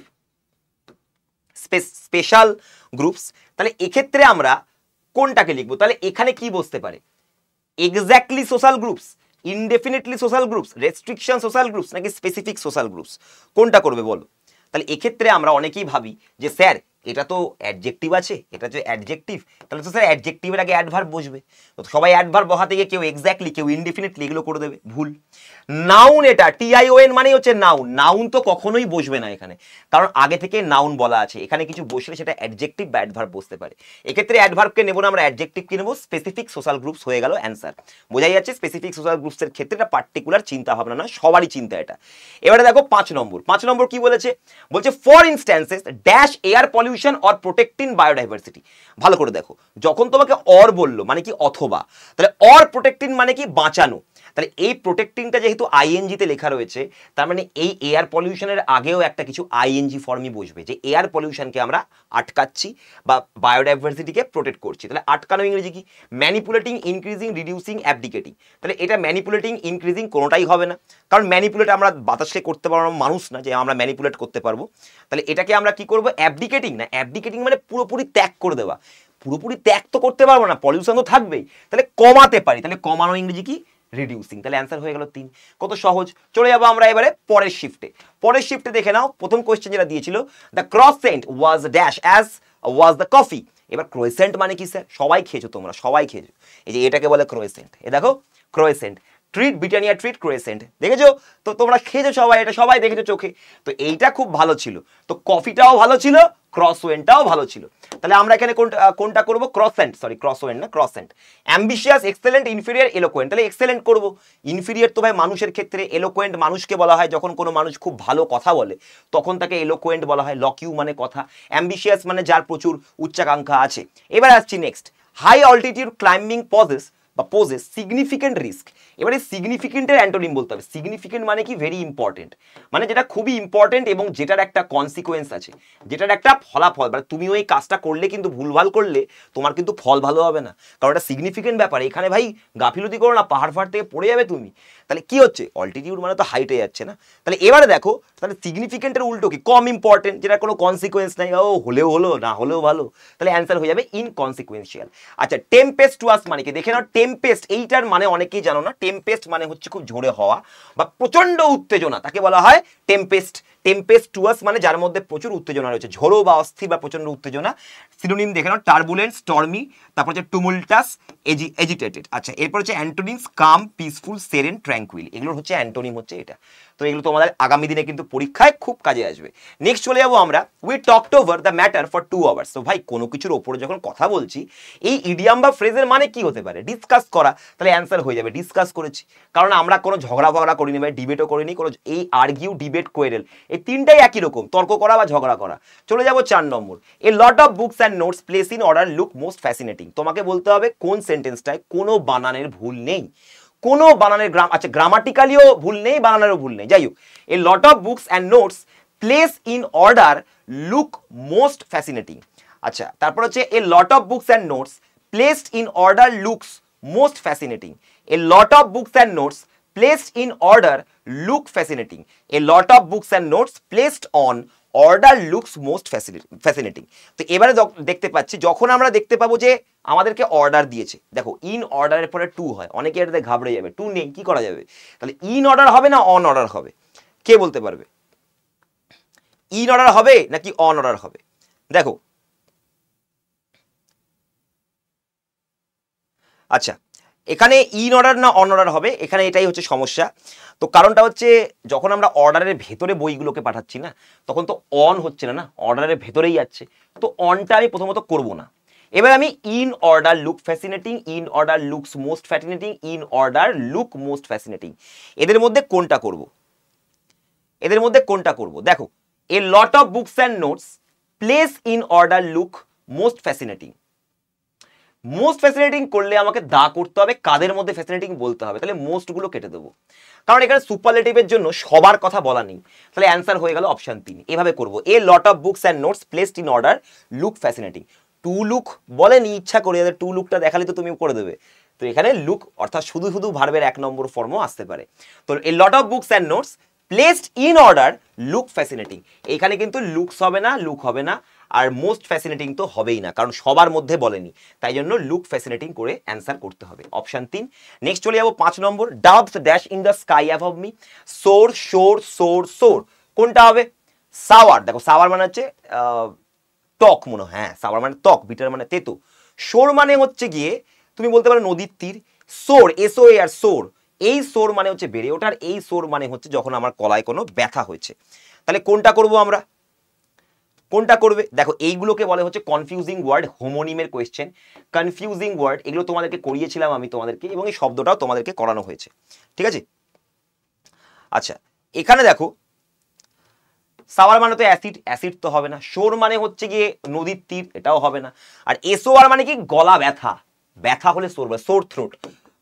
স্পেশাল গ্রুপস। তাহলে এক্ষেত্রে আমরা কোনটাকে লিখবো? তাহলে এখানে কি বসতে পারে? Exactly social groups, ইনডেফিনিটলি social groups, restriction social groups, নাকি স্পেসিফিক সোশ্যাল গ্রুপস? কোনটা করবে বলো? তাহলে এক্ষেত্রে আমরা অনেকেই ভাবি যে স্যার এটা তো অ্যাডজেক্টিভ আছে, এটা যে অ্যাডজেক্টিভ, তাহলে তো স্যার অ্যাডজেক্টিভের আগে অ্যাডভার্ব বসবে। তো সবাই অ্যাডভার্ব বসাতে গিয়ে কেউ এক্স্যাক্টলি, কেউ ইনডেফিনিটলি এগুলো করে দেবে, ভুল। নাউন, এটা TION মানে হচ্ছে নাউন। নাউন তো কখনোই বসবে না এখানে, কারণ আগে থেকে নাউন বলা আছে। এখানে কিছু বসলে সেটা অ্যাডজেক্টিভ বা অ্যাডভার্ব বসতে পারে। এক্ষেত্রে অ্যাডভার্বকে নেবো না আমরা, অ্যাডজেক্টিভকে নেবো। স্পেসিফিক সোশ্যাল গ্রুপস হয়ে গেল অ্যান্সার। বোঝাই যাচ্ছে স্পেসিফিক সোশ্যাল গ্রুপসের ক্ষেত্রে এটা পার্টিকুলার চিন্তা ভাবনা নয়, সবারই চিন্তা এটা। এবারে দেখো 5 নম্বর। 5 নম্বর কি বলেছে? বলছে for instances dash air pollution or protecting biodiversity. ভালো করে দেখো, যখন তোমাকে অর বললো মানে কি অথবা, তাহলে অর প্রোটেক্টিং মানে কি বাঁচানো। তাহলে এই প্রোটেক্টিংটা যেহেতু আইএনজি তে লেখা রয়েছে, তার মানে এই এয়ার পলিউশনের আগেও একটা কিছু আইএনজি ফর্মই বসবে, যে এয়ার পলিউশনকে আমরা আটকাচ্ছি বা বায়োডাইভার্সিটিকে প্রোটেক্ট করছি। তাহলে আটকানো ইংরেজি কি? Manipulating, increasing, reducing, abdicating. তাহলে এটা ম্যানিপুলেটিং, ইনক্রিজিং কোনোটাই হবে না, কারণ ম্যানিপুলেট আমরা বাতাসকে করতে পারবো মানুষ না যে আমরা ম্যানিপুলেট করতে পারবো। তাহলে এটাকে আমরা কি করবো? অ্যাবডিকেটিং না, অ্যাবডিকেটিং মানে পুরোপুরি ত্যাগ করে দেওয়া। পুরোপুরি ত্যাগ তো করতে পারবো না, পলিউশন তো থাকবেই, তাহলে কমাতে পারি। তাহলে কমানো ইংরেজি কি? রিডিউসিং। তাহলে অ্যান্সার হয়ে গেল 3। কত সহজ। চলে যাবো আমরা এবারে পরের শিফটে। পরের শিফটে দেখে নাও, প্রথম কোয়েশ্চেন যেটা দিয়েছিল, the croissant was dash as was the coffee. এবার ক্রোয়েসেন্ট মানে কি স্যার? সবাই খেয়েছো তোমরা, সবাই খেয়েছো। এই যে এটাকে বলে ক্রোয়েসেন্ট। এ দেখো ক্রোয়েসেন্ট, ট্রিট ব্রিটানিয়া ট্রিট ক্রোয়েসেন্ট, দেখেছো তো তোমরা খেয়েছো সবাই, এটা সবাই দেখেছো চোখে। তো এইটা খুব ভালো ছিল, তো কফিটাও ভালো ছিল, ক্রসওয়েন্টটাও ভালো ছিল। তাহলে আমরা এখানে কোনটা করব? ক্রসেন্ট, সরি ক্রসওয়েন্ট না, croissant. Ambitious, excellent, inferior, eloquent. তাহলে এক্সেলেন্ট করব। ইনফিরিয়ার তো ভাই মানুষের ক্ষেত্রে, এলোকোয়েন্ট মানুষকে বলা হয় যখন কোনো মানুষ খুব ভালো কথা বলে, তখন তাকে এলোকোয়েন্ট বলা হয়। লকিউ মানে কথা, অ্যাম্বিশিয়াস মানে যার প্রচুর উচ্চাকাঙ্ক্ষা আছে। এবার আসছি next. High altitude climbing poses significant risk. এবারে সিগনিফিকেন্টের অ্যান্টোনিম বলতে হবে। সিগনিফিকেন্ট মানে কি? ভেরি ইম্পর্টেন্ট, মানে যেটা খুবই ইম্পর্টেন্ট এবং যেটার একটা কনসিকোয়েন্স আছে, যেটার একটা ফলাফল। মানে তুমি ওই কাজটা করলে কিন্তু ভুলভাল করলে তোমার কিন্তু ফল ভালো হবে না, কারণ এটা সিগনিফিকেন্ট ব্যাপার। এখানে ভাই গাফিলতি করো না, পাহাড় ফাড় থেকে পড়ে যাবে তুমি। তাহলে কি হচ্ছে? অল্টিটিউড মানে তো হাইটে যাচ্ছে না। তাহলে এবারে দেখো, তাহলে সিগনিফিকেন্টের উল্টো কি? কম ইম্পর্টেন্ট, যেটা কোনো কনসিকোয়েন্স নাই, ও হলেও হলো না হলেও ভালো। তাহলে অ্যান্সার হয়ে যাবে ইনকনসিকুয়েন্সিয়াল। আচ্ছা, টেম্পেস্টুয়াস মানে কি? দেখে নাও, টেম্পেস্ট এইটার মানে অনেকেই জানো না। টেম্পেস্ট মানে হচ্ছে খুব ঝোড়ে হওয়া বা প্রচন্ড উত্তেজনা, তাকে বলা হয় টেম্পেস্ট। টেম্পেস্টুয়াস মানে যার মধ্যে প্রচুর উত্তেজনা রয়েছে, ঝোড়ো বা অস্থির বা প্রচন্ড উত্তেজনা। সিনোনিম দেখে নাও, টার্বুলেন্ট, স্টর্মি, তারপর হচ্ছে টুমুলটাস, এজিটেটেড। আচ্ছা, এরপর হচ্ছে অ্যান্টোনিমস, কাম, পিসফুল, সেরেন, ট্র্যাঙ্কুইল। এগুলোর হচ্ছে অ্যান্টোনিম হচ্ছে এটা। তো এগুলো তোমাদের আগামী দিনে কিন্তু পরীক্ষায় খুব কাজে আসবে। নেক্সট চলে যাবো আমরা, we talked over the matter for 2 hours. তো ভাই কোনো কিছুর ওপরে যখন কথা বলছি, এই ইডিয়াম বা ফ্রেজের মানে কি হতে পারে? ডিসকাস করা। তাহলে অ্যান্সার হয়ে যাবে ডিসকাস করেছি, কারণ আমরা কোনো ঝগড়া ফগড়া করিনি ভাই, ডিবেটও করিনি কোনো। এই আর্গিউ, ডিবেট, কোয়েরেল, এই তিনটাই একই রকম, তর্ক করা বা ঝগড়া করা। চলে যাবো 4 নম্বর। A lot of books and notes place in order look most fascinating. তোমাকে বলতে হবে কোন সেন্টেন্সটায় কোনো বানানের ভুল নেই, কোনো বানানের আচ্ছা গ্রামাটিক্যালিও ভুল নেই, বানানেরও ভুল নেই, যাই হোক। A lot of books and notes place in order look most fascinating. আচ্ছা, তারপর হচ্ছে a lot of books and notes placed in order looks most fascinating. A lot of books and notes placed in order look fascinating. A lot of books and notes placed on order looks most fascinating. তো এবারে দেখতে পাচ্ছি, যখন আমরা দেখতে পাবো যে আমাদেরকে অর্ডার দিয়েছে, দেখো ইন অর্ডারের পরে টু হয়, অনেকে এটাতে ঘাবড়ে যাবে, টু নেই কি করা যাবে? তাহলে ইন অর্ডার হবে না অন অর্ডার হবে? কে বলতে পারবে? ইন অর্ডার হবে নাকি অন অর্ডার হবে? দেখো, আচ্ছা এখানে ইন অর্ডার না অন অর্ডার হবে, এখানে এটাই হচ্ছে সমস্যা। তো কারণটা হচ্ছে, যখন আমরা অর্ডারের ভেতরে বইগুলোকে পাঠাচ্ছি না, তখন তো অন হচ্ছে না, অর্ডারের ভেতরেই যাচ্ছে, তো অনটা আমি প্রথমত করব না। এবার আমি in order look fascinating, in order looks most fascinating, in order look most fascinating, এদের মধ্যে কোনটা করব? এদের মধ্যে কোনটা করব? দেখো, a lot of books and notes place in order look most fascinating. Most fascinating করলে আমাকে দা করতে হবে, কাদের মধ্যে ফ্যাসিনেটিং বলতে হবে, তাহলে মোস্ট গুলো কেটে দেবো, কারণ এখানে সুপারলেটিভের জন্য সবার কথা বলা নেই। তাহলে অ্যান্সার হয়ে গেল অপশন 3। এভাবে করব, a lot of books and notes placed in order look fascinating. To look বলেনি, ইচ্ছা করে টু লুকটা দেখালে তো তুমি করে দেবে, তো এখানে লুক অর্থাৎ শুধু শুধু ভার্বের 1 নম্বর ফর্মও আসতে পারে। তো a lot of books and notes placed in order look fascinating, এখানে কিন্তু লুকস হবে না, লুক হবে না, আর মোস্ট ফ্যাসিনেটিং তো হবেই না, কারণ সবার মধ্যে বলেনি, তাই জন্য লুক ফ্যাসিনেটিং করে অ্যান্সার করতে হবে, অপশন 3। নেক্সট চলে যাবো 5 নম্বর। Doves dash in the sky above me, soar soar soar soar, কোনটা হবে? সাওয়ার। দেখো সাওয়ার মানে হচ্ছে টক মনে হয়, হ্যাঁ সাবার মানে টক, বিটার মানে তেতো। সোর মানে হচ্ছে গিয়ে তুমি বলতে পারো নদীর তীর। সোর এসও এ আর সোর, এই সোর মানে হচ্ছে বেড়ে ওঠার, এই সোর মানে হচ্ছে যখন আমার গলায় কোনো ব্যথা হয়েছে। তাহলে কোনটা করব আমরা, কোনটা করবে? দেখো এইগুলোকে বলে হচ্ছে কনফিউজিং ওয়ার্ড, হোমোনিমের কোয়েশ্চেন। কনফিউজিং ওয়ার্ড এগুলো তোমাদেরকে করিয়েছিলাম আমি তোমাদেরকে, এবং এই শব্দটাও তোমাদেরকে করানো হয়েছে, ঠিক আছে? আচ্ছা এখানে দেখো সাওয়ার মানে তো অ্যাসিড, অ্যাসিড তো হবে না। সোর মানে হচ্ছে গিয়ে নদীর তীর, এটাও হবে না। আর এসওআর মানে কি গলা ব্যথা, ব্যথা হলে সোর, সোর থ্রোট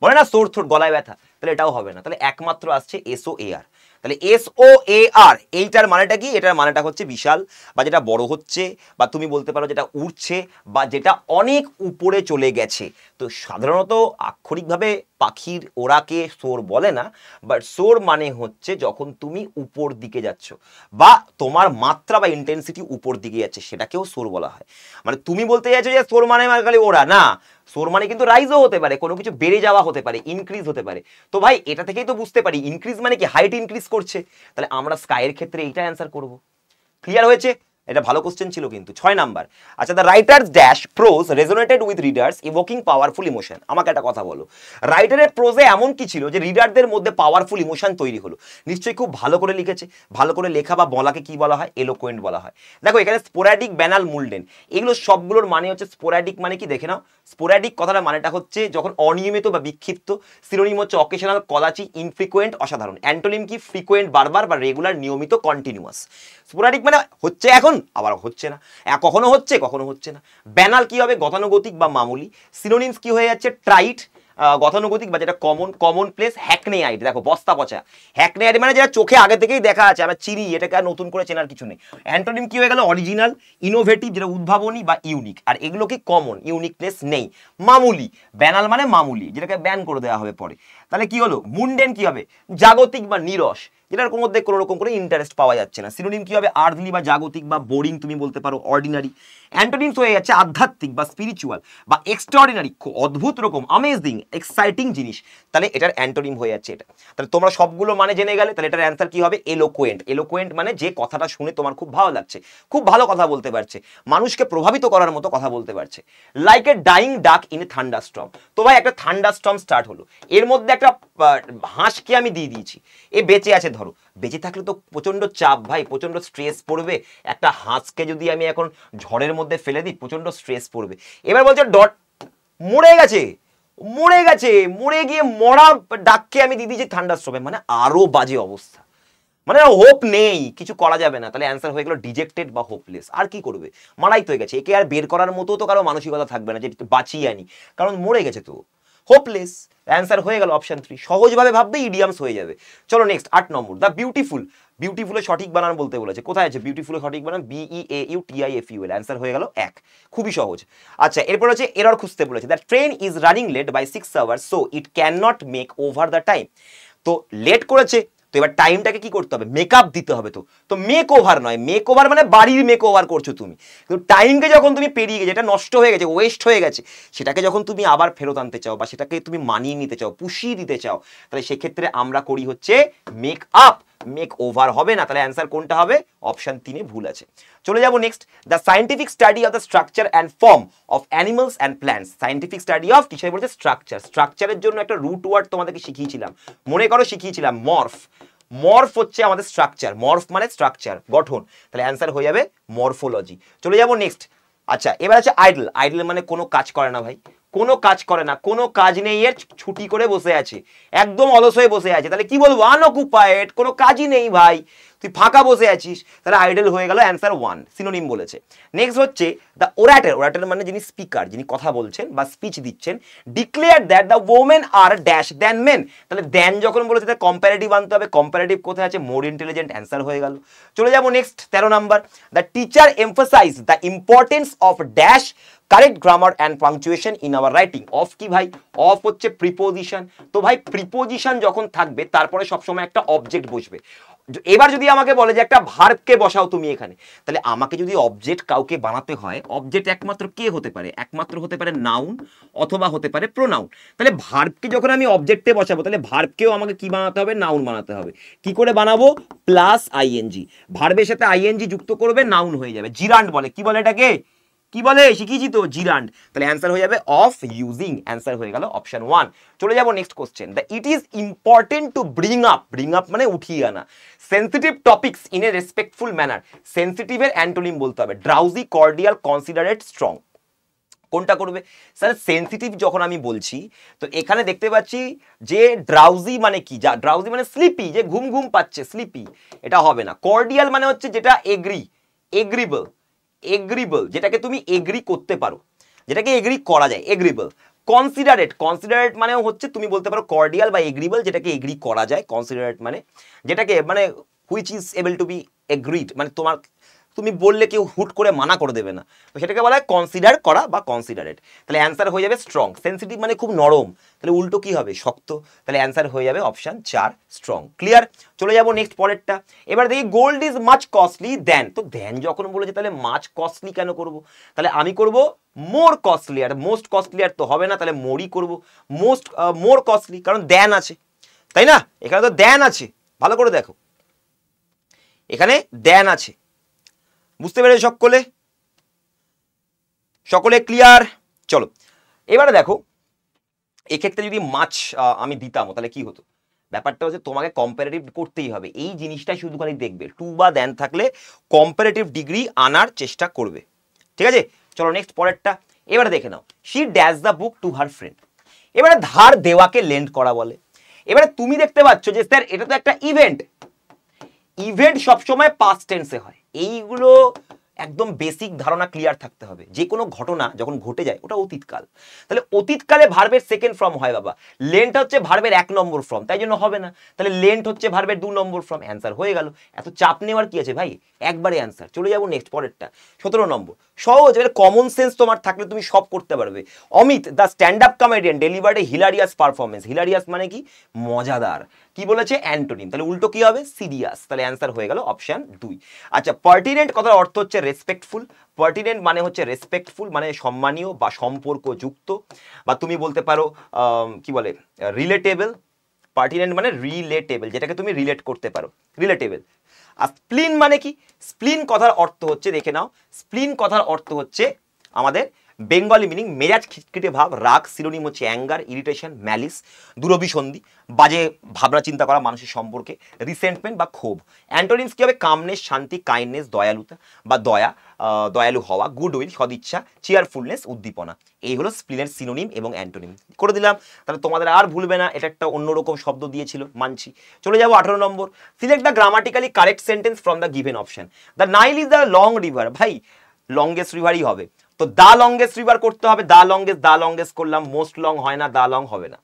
বলে না, সোর থ্রোট গলায় ব্যথা, তাহলে এটাও হবে না। তাহলে একমাত্র আসছে এসও এ আর। তাহলে এসও এ আর এইটার মানেটা কি? এটার মানেটা হচ্ছে বিশাল, বা যেটা বড় হচ্ছে, বা তুমি বলতে পারো যেটা উড়ছে, বা যেটা অনেক উপরে চলে গেছে। তো সাধারণত আক্ষরিকভাবে পাখির ওড়াকে সোর বলে না, বাট সোর মানে হচ্ছে যখন তুমি উপর দিকে যাচ্ছ, বা তোমার মাত্রা বা ইন্টেন্সিটি উপর দিকে যাচ্ছে, সেটাকেও সোর বলা হয়। মানে তুমি বলতে চাইছো যে সোর মানে খালি ওড়া না, সোর মানে কিন্তু রাইজও হতে পারে, কোনো কিছু বেড়ে যাওয়া হতে পারে, ইনক্রিজ হতে পারে। তো ভাই এটা থেকেই তো বুঝতে পারি ইনক্রিজ মানে কি হাইট ইনক্রিজ করছে, তাহলে আমরা স্কাইয়ের ক্ষেত্রে এইটা অ্যান্সার করব। ক্লিয়ার হয়েছে? এটা ভালো কোশ্চেন ছিল কিন্তু। 6 নাম্বার, আচ্ছা the writers dash prose resonated with readers evoking powerful emotion. আমাকে একটা কথা বলো, রাইটারের প্রোজে এমন কি ছিল যে রিডারদের মধ্যে পাওয়ারফুল ইমোশন তৈরি হলো? নিশ্চয়ই খুব ভালো করে লিখেছে। ভালো করে লেখা বা বলাকে কি বলা হয়? এলোকোয়েন্ট বলা হয়। দেখো এখানে স্পোরাডিক, ব্যানাল, মুলডেন, এগুলো সবগুলোর মানে হচ্ছে, স্পোরাডিক মানে কি দেখে নাও। স্পোরাডিক কথাটার মানেটা হচ্ছে যখন অনিয়মিত বা বিক্ষিপ্ত। সিনোনিম হচ্ছে অকেশনাল, কদাচি, ইনফ্রিকুয়েন্ট, অসাধারণ। অ্যান্টোনিম কি? ফ্রিকুয়েন্ট, বারবার, বা রেগুলার, নিয়মিত, কন্টিনিউয়াস। স্পোরাডিক মানে হচ্ছে এখন আবার হচ্ছে না, কখনো হচ্ছে কখনো হচ্ছে না। ব্যানাল কি হবে? গতানুগতিক বা মামুলি। সিনোনিমস কি হয়ে যাচ্ছে? ট্রাইট, গতানুগতিক বা যেটা কমন, কমন প্লেস। হ্যাকনেয়াইড, দেখো বস্তা পচা। হ্যাকনেয়াইড মানে যেটা চোখে আগে থেকেই দেখা আছে, আমরা চিনি, এটাকে আর নতুন করে চেনার কিছু নেই। অ্যান্টোনিম কি হয়ে গেল? অরিজিনাল, ইনোভেটিভ, যেটা উদ্ভাবনী বা ইউনিক। আর এগুলো কি? কমন, ইউনিকনেস নেই। মামুলি, ব্যানাল মানে মামুলি, যেটাকে ব্যান করে দেওয়া হবে পরে। তাহলে কি হলো? মুন্ডেন কি হবে? জাগতিক বা নিরস, যেটার মধ্যে কোনো রকম করে ইন্টারেস্ট পাওয়া যাচ্ছে না। সিনোনিম কি হবে? আর্থলি বা জাগতিক, বা বোরিং তুমি বলতে পারো, অর্ডিনারি। অ্যান্টোনিমস হয়ে যাচ্ছে আধ্যাত্মিক বা স্পিরিচুয়াল, বা এক্সট্রাঅর্ডিনারি, অদ্ভুত রকম, অ্যামেজিং, এক্সাইটিং জিনিস। তাহলে এটার অ্যান্টোনিম হয়ে যাচ্ছে এটা। তাহলে তোমরা সবগুলো মানে জেনে গেলে, তাহলে এটার অ্যান্সার কি হবে? এলোকোয়েন্ট। এলোকোয়েন্ট মানে যে কথাটা শুনে তোমার খুব ভালো লাগছে, খুব ভালো কথা বলতে পারছে, মানুষকে প্রভাবিত করার মতো কথা বলতে পারছে। লাইক এ ডাইং ডাক ইন এ থান্ডারস্টর্ম। তো ভাই একটা থান্ডারস্টর্ম স্টার্ট হলো, এর মধ্যে একটা হাঁসকে আমি দিয়ে দিয়েছি, এ বেঁচে আছে। ধরো বেঁচে থাকলে তো প্রচন্ড চাপ ভাই, প্রচন্ড স্ট্রেস পড়বে। একটা হাঁসকে যদি আমি এখন ঝড়ের মধ্যে ফেলে দিই, প্রচন্ড স্ট্রেস পড়বে। এবার বলছে ডট, মরে গেছে, মরে গেছে, মরে গিয়ে মরা ডাককে আমি দিয়ে দিয়েছি থান্ডারস্টর্মে, মানে আরো বাজে অবস্থা, মানে হোপ নেই, কিছু করা যাবে না। তাহলে অ্যান্সার হয়ে গেল ডিজেক্টেড বা হোপলেস। আর কি করবে? মারাই তো হয়ে গেছে, একে আর বের করার মতো তো কারো মানসিকতা থাকবে না যে বাঁচিয়ে আনি, কারণ মরে গেছে তো। হোপলেস। অ্যান্সার হয়ে গেল অপশন 3। সহজভাবে ভাববে ইডিয়ামস হয়ে যাবে। চলো নেক্সট 8 নম্বর, দ্য বিউটিফুল। বিউটিফুলের সঠিক বানান বলতে বলেছে, কোথায় আছে বিউটিফুলের সঠিক বানান? BEAUTIFUL। অ্যান্সার হয়ে গেল 1, খুবই সহজ। আচ্ছা এরপর হচ্ছে এরর খুঁজতে বলেছে, the train is running late by 6 hours so it can not make over the time. তো লেট করেছে, তো এবার টাইমটাকে কি করতে হবে? মেকআপ দিতে হবে। তো মেক ওভার নয়, মেক ওভার মানে বাড়ির মেক ওভার করছো তুমি, কিন্তু টাইমকে যখন তুমি পেরিয়ে গেছে, যেটা নষ্ট হয়ে গেছে, ওয়েস্ট হয়ে গেছে, সেটাকে যখন তুমি আবার ফেরত আনতে চাও, বা সেটাকে তুমি মানিয়ে নিতে চাও, পুষিয়ে দিতে চাও, তাহলে সেক্ষেত্রে আমরা করি হচ্ছে মেক আপ, মেক ওভার হবে না। তাহলে অ্যান্সার কোনটা হবে? অপশন 3 ভুল আছে। চলে যাবো next, the scientific study of the structure and form of animals and plants. Scientific study of কিসে বলছে? স্ট্রাকচার। স্ট্রাকচারের জন্য একটা রুট ওয়ার্ড তোমাদেরকে শিখিয়েছিলাম, মনে করো শিখিয়েছিলাম মর্ফ। মর্ফ হচ্ছে আমাদের স্ট্রাকচার, মর্ফ মানে স্ট্রাকচার, গঠন। তাহলে অ্যান্সার হয়ে যাবে মরফোলজি। চলে যাবো নেক্সট। আচ্ছা এবার আছে আইডল। আইডল মানে কোনো কাজ করে না ভাই, কোনো কাজ করে না, কোনো কাজ নেই এর, ছুটি করে বসে আছে, একদম অলস হয়ে বসে আছে। তাহলে কি বলবো? আনঅকুপায়েড, কোনো কাজই নেই ভাই, তুই ফাঁকা বসে আছিস। তাহলে আইডল হয়ে গেল অ্যান্সার 1, সিনোনিম বলেছে। নেক্সট হচ্ছে দ্য ওরাটর। ওরাটর মানে যিনি স্পিকার, যিনি কথা বলছেন বা স্পিচ দিচ্ছেন। Declare that the women are dash than men. তাহলে দেন যখন বলেছে তাহলে কম্পারেটিভ আনতে হবে, কম্পারেটিভ কোথায় আছে? More intelligent. অ্যান্সার হয়ে গেল। চলে যাবো next 13 number, the teacher emphasize the importance of dash correct grammar and punctuation in our writing. Of কি ভাই? অফ হচ্ছে প্রিপোজিশন। তো ভাই প্রিপোজিশন যখন থাকবে তারপরে সবসময় একটা অবজেক্ট বসবে। এবার যদি আমাকে বলে যে একটা ভার্বকে বসাও তুমি এখানে, তাহলে আমাকে যদি অবজেক্ট কাউকে বানাতে হয়, অবজেক্ট একমাত্র কে হতে পারে? একমাত্র হতে পারে নাউন অথবা হতে পারে প্রোনাউন। তাহলে ভার্বকে যখন আমি অবজেক্টে বসাবো, তাহলে ভার্বকেও আমাকে কি বানাতে হবে? নাউন বানাতে হবে। কি করে বানাবো? প্লাস আইএনজি, ভার্বের সাথে আইএনজি যুক্ত করবে, নাউন হয়ে যাবে। জিরান্ড বলে, কি বলে এটাকে? কি বলে? শিখিয়েছি তো, জিরান্ড। তাহলে অ্যান্সার হয়ে যাবে অফ ইউজিং, অ্যান্সার হয়ে গেল অপশন 1। চলে যাব next question. The it is important to bring up, bring up মানে উঠিয়ে আনা, sensitive topics in a respectful manner. সেন্সিটিভের অ্যান্টোনিম বলতে হবে ড্রাউজি, কর্ডিয়াল, কনসিডারেট, স্ট্রং। কোনটা করবে স্যার? সেন্সিটিভ যখন আমি বলছি, তো এখানে দেখতে পাচ্ছি যে ড্রাউজি মানে কি? ড্রাউজি মানে স্লিপি, যে ঘুম ঘুম পাচ্ছে, স্লিপি, এটা হবে না। কর্ডিয়াল মানে হচ্ছে যেটা এগ্রি, এগ্রিবল, এগ্রিবল যেটাকে তুমি এগ্রি করতে পারো, যেটাকে এগ্রি করা যায়, এগ্রিবল। কনসিডারেট, কনসিডারেট মানে হচ্ছে তুমি বলতে পারো কর্ডিয়াল বা এগ্রিবল, যেটাকে এগ্রি করা যায়। কনসিডারেট মানে যেটাকে মানে which is able to be agreed, মানে তোমার তুমি বললে কেউ হুট করে মানা করে দেবে না, তো সেটাকে বলা হয় কনসিডার করা বা কনসিডারেট। তাহলে অ্যান্সার হয়ে যাবে স্ট্রং। সেন্সিটিভ মানে খুব নরম, তাহলে উল্টো কি হবে? শক্ত। তাহলে অ্যান্সার হয়ে যাবে অপশন 4 স্ট্রং। ক্লিয়ার? চলে যাব নেক্সট পরেরটা। এবার দেখি গোল্ড ইজ মাচ কস্টলি দেন, তো দেন যখন বলেছে তাহলে মাচ কস্টলি কেন করব? তাহলে আমি করব মোর কস্টলি, আর মোস্ট কস্টলি আর তো হবে না, তাহলে মোরই করব। মোস্ট মোর কস্টলি, কারণ দেন আছে, তাই না? এখানে তো দেন আছে, ভালো করে দেখো, এখানে দেন আছে। বুঝতে পেরেছো সকলে? সকলে ক্লিয়ার? চলো এবারে দেখো, এক্ষেত্রে যদি মাছ আমি দিতাম তাহলে কি হতো? ব্যাপারটা হচ্ছে তোমাকে কম্পারেটিভ করতেই হবে, এই জিনিসটাই শুধু খালি দেখবে, টু বা দেন থাকলে কম্পারেটিভ ডিগ্রি আনার চেষ্টা করবে। ঠিক আছে, চলো নেক্সট পরেরটা। এবারে দেখে নাও, she dash the book to her friend. এবারে ধার দেওয়াকে লেন্ড করা বলে। এবারে তুমি দেখতে পাচ্ছ যে স্যার এটা তো একটা ইভেন্ট, ইভেন্ট সবসময় পাস্ট টেন্সে হয়। এইগুলো একদম বেসিক ধারণা ক্লিয়ার থাকতে হবে। যে কোনো ঘটনা যখন ঘটে যায় ওটা অতীতকাল, তাহলে অতীতকালে ভার্বের সেকেন্ড ফর্ম হয় বাবা। লেন্ট হচ্ছে ভার্বের 1 নম্বর ফর্ম, তাই জন্য হবে না। তাহলে লেন্ট হচ্ছে ভার্বের 2 নম্বর ফর্ম, অ্যান্সার হয়ে গেল। এত চাপ নেওয়ার কি আছে ভাই, একবারে অ্যান্সার। চলে যাবো নেক্সট পরেরটা, 17 নম্বর। সহজ, এবার কমন সেন্স তোমার থাকলে তুমি সব করতে পারবে। Amit the stand up comedian delivered A hilarious performance. Hilarious মানে কি? মজাদার। কি বলেছে? অ্যান্টোনিম, তাহলে উল্টো কি হবে? সিরিয়াস। তাহলে অ্যান্সার হয়ে গেল অপশন 2। আচ্ছা, পার্টিনেন্ট কথার অর্থ হচ্ছে রেসপেক্টফুল। পার্টিনেন্ট মানে হচ্ছে রেসপেক্টফুল, মানে সম্মানীয় বা সম্পর্কযুক্ত, বা তুমি বলতে পারো কি বলে রিলেটেবল। পার্টিনেন্ট মানে রিলেটেবল, যেটাকে তুমি রিলেট করতে পারো, রিলেটেবল। আর স্প্লিন মানে কি? স্প্লিন কথার অর্থ হচ্ছে, দেখে নাও, স্প্লিন কথার অর্থ হচ্ছে আমাদের বেঙ্গলি মিনিং মেজাজ খিটখিটে ভাব, রাগ। সিনোনিম হচ্ছে অ্যাঙ্গার, ইরিটেশন, ম্যালিস, দুরভিসন্ধি, বাজে ভাবনা চিন্তা করা মানুষের সম্পর্কে, রিসেন্টমেন্ট বা ক্ষোভ। অ্যান্টোনিমস কি হবে? কামনেস, শান্তি, কাইন্ডনেস, দয়ালুতা বা দয়া, দয়ালু হওয়া, গুডউইল, সদিচ্ছা, চিয়ারফুলনেস, উদ্দীপনা। এই হলো স্প্লিনের সিনোনিম এবং অ্যান্টোনিম করে দিলাম। তাহলে তোমাদের আর ভুলবে না, এটা একটা অন্যরকম শব্দ দিয়েছিল, মানছি। চলে যাবো 18 নম্বর। Select the grammatically correct sentence from the given option. The Nile is the long river, ভাই লংগেস্ট রিভারই হবে, তো দ্য লংগেস্ট রিভার করতে হবে। দ্য লংগেস্ট করলাম, মোস্ট লং হয় না, দ্য লং হবে না।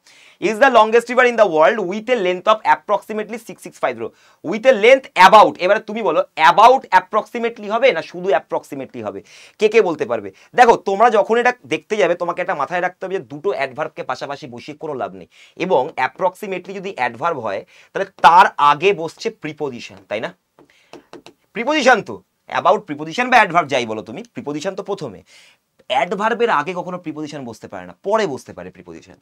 Is the longest river in the world with a length of approximately 6650, with a length about. এবারে তুমি বলো অ্যাবাউট অ্যাপ্রক্সিমেটলি হবে না শুধু অ্যাপ্রক্সিমেটলি হবে? কে কে বলতে পারবে? দেখো তোমরা যখন এটা দেখতে যাবে তোমাকে একটা মাথায় রাখতে হবে যে দুটো অ্যাডভার্বকে পাশাপাশি বসিয়ে কোনো লাভ নেই, এবং অ্যাপ্রক্সিমেটলি যদি অ্যাডভার্ব হয় তাহলে তার আগে বসছে প্রিপোজিশন, তাই না? প্রিপোজিশন তো অ্যাবাউট প্রিপোজিশন বা অ্যাডভার্ব যাই বলো তুমি, প্রিপোজিশন তো প্রথমে। অ্যাডভার্বের আগে কখনো প্রিপোজিশন বসতে পারে না, পরে বসতে পারে প্রিপোজিশন।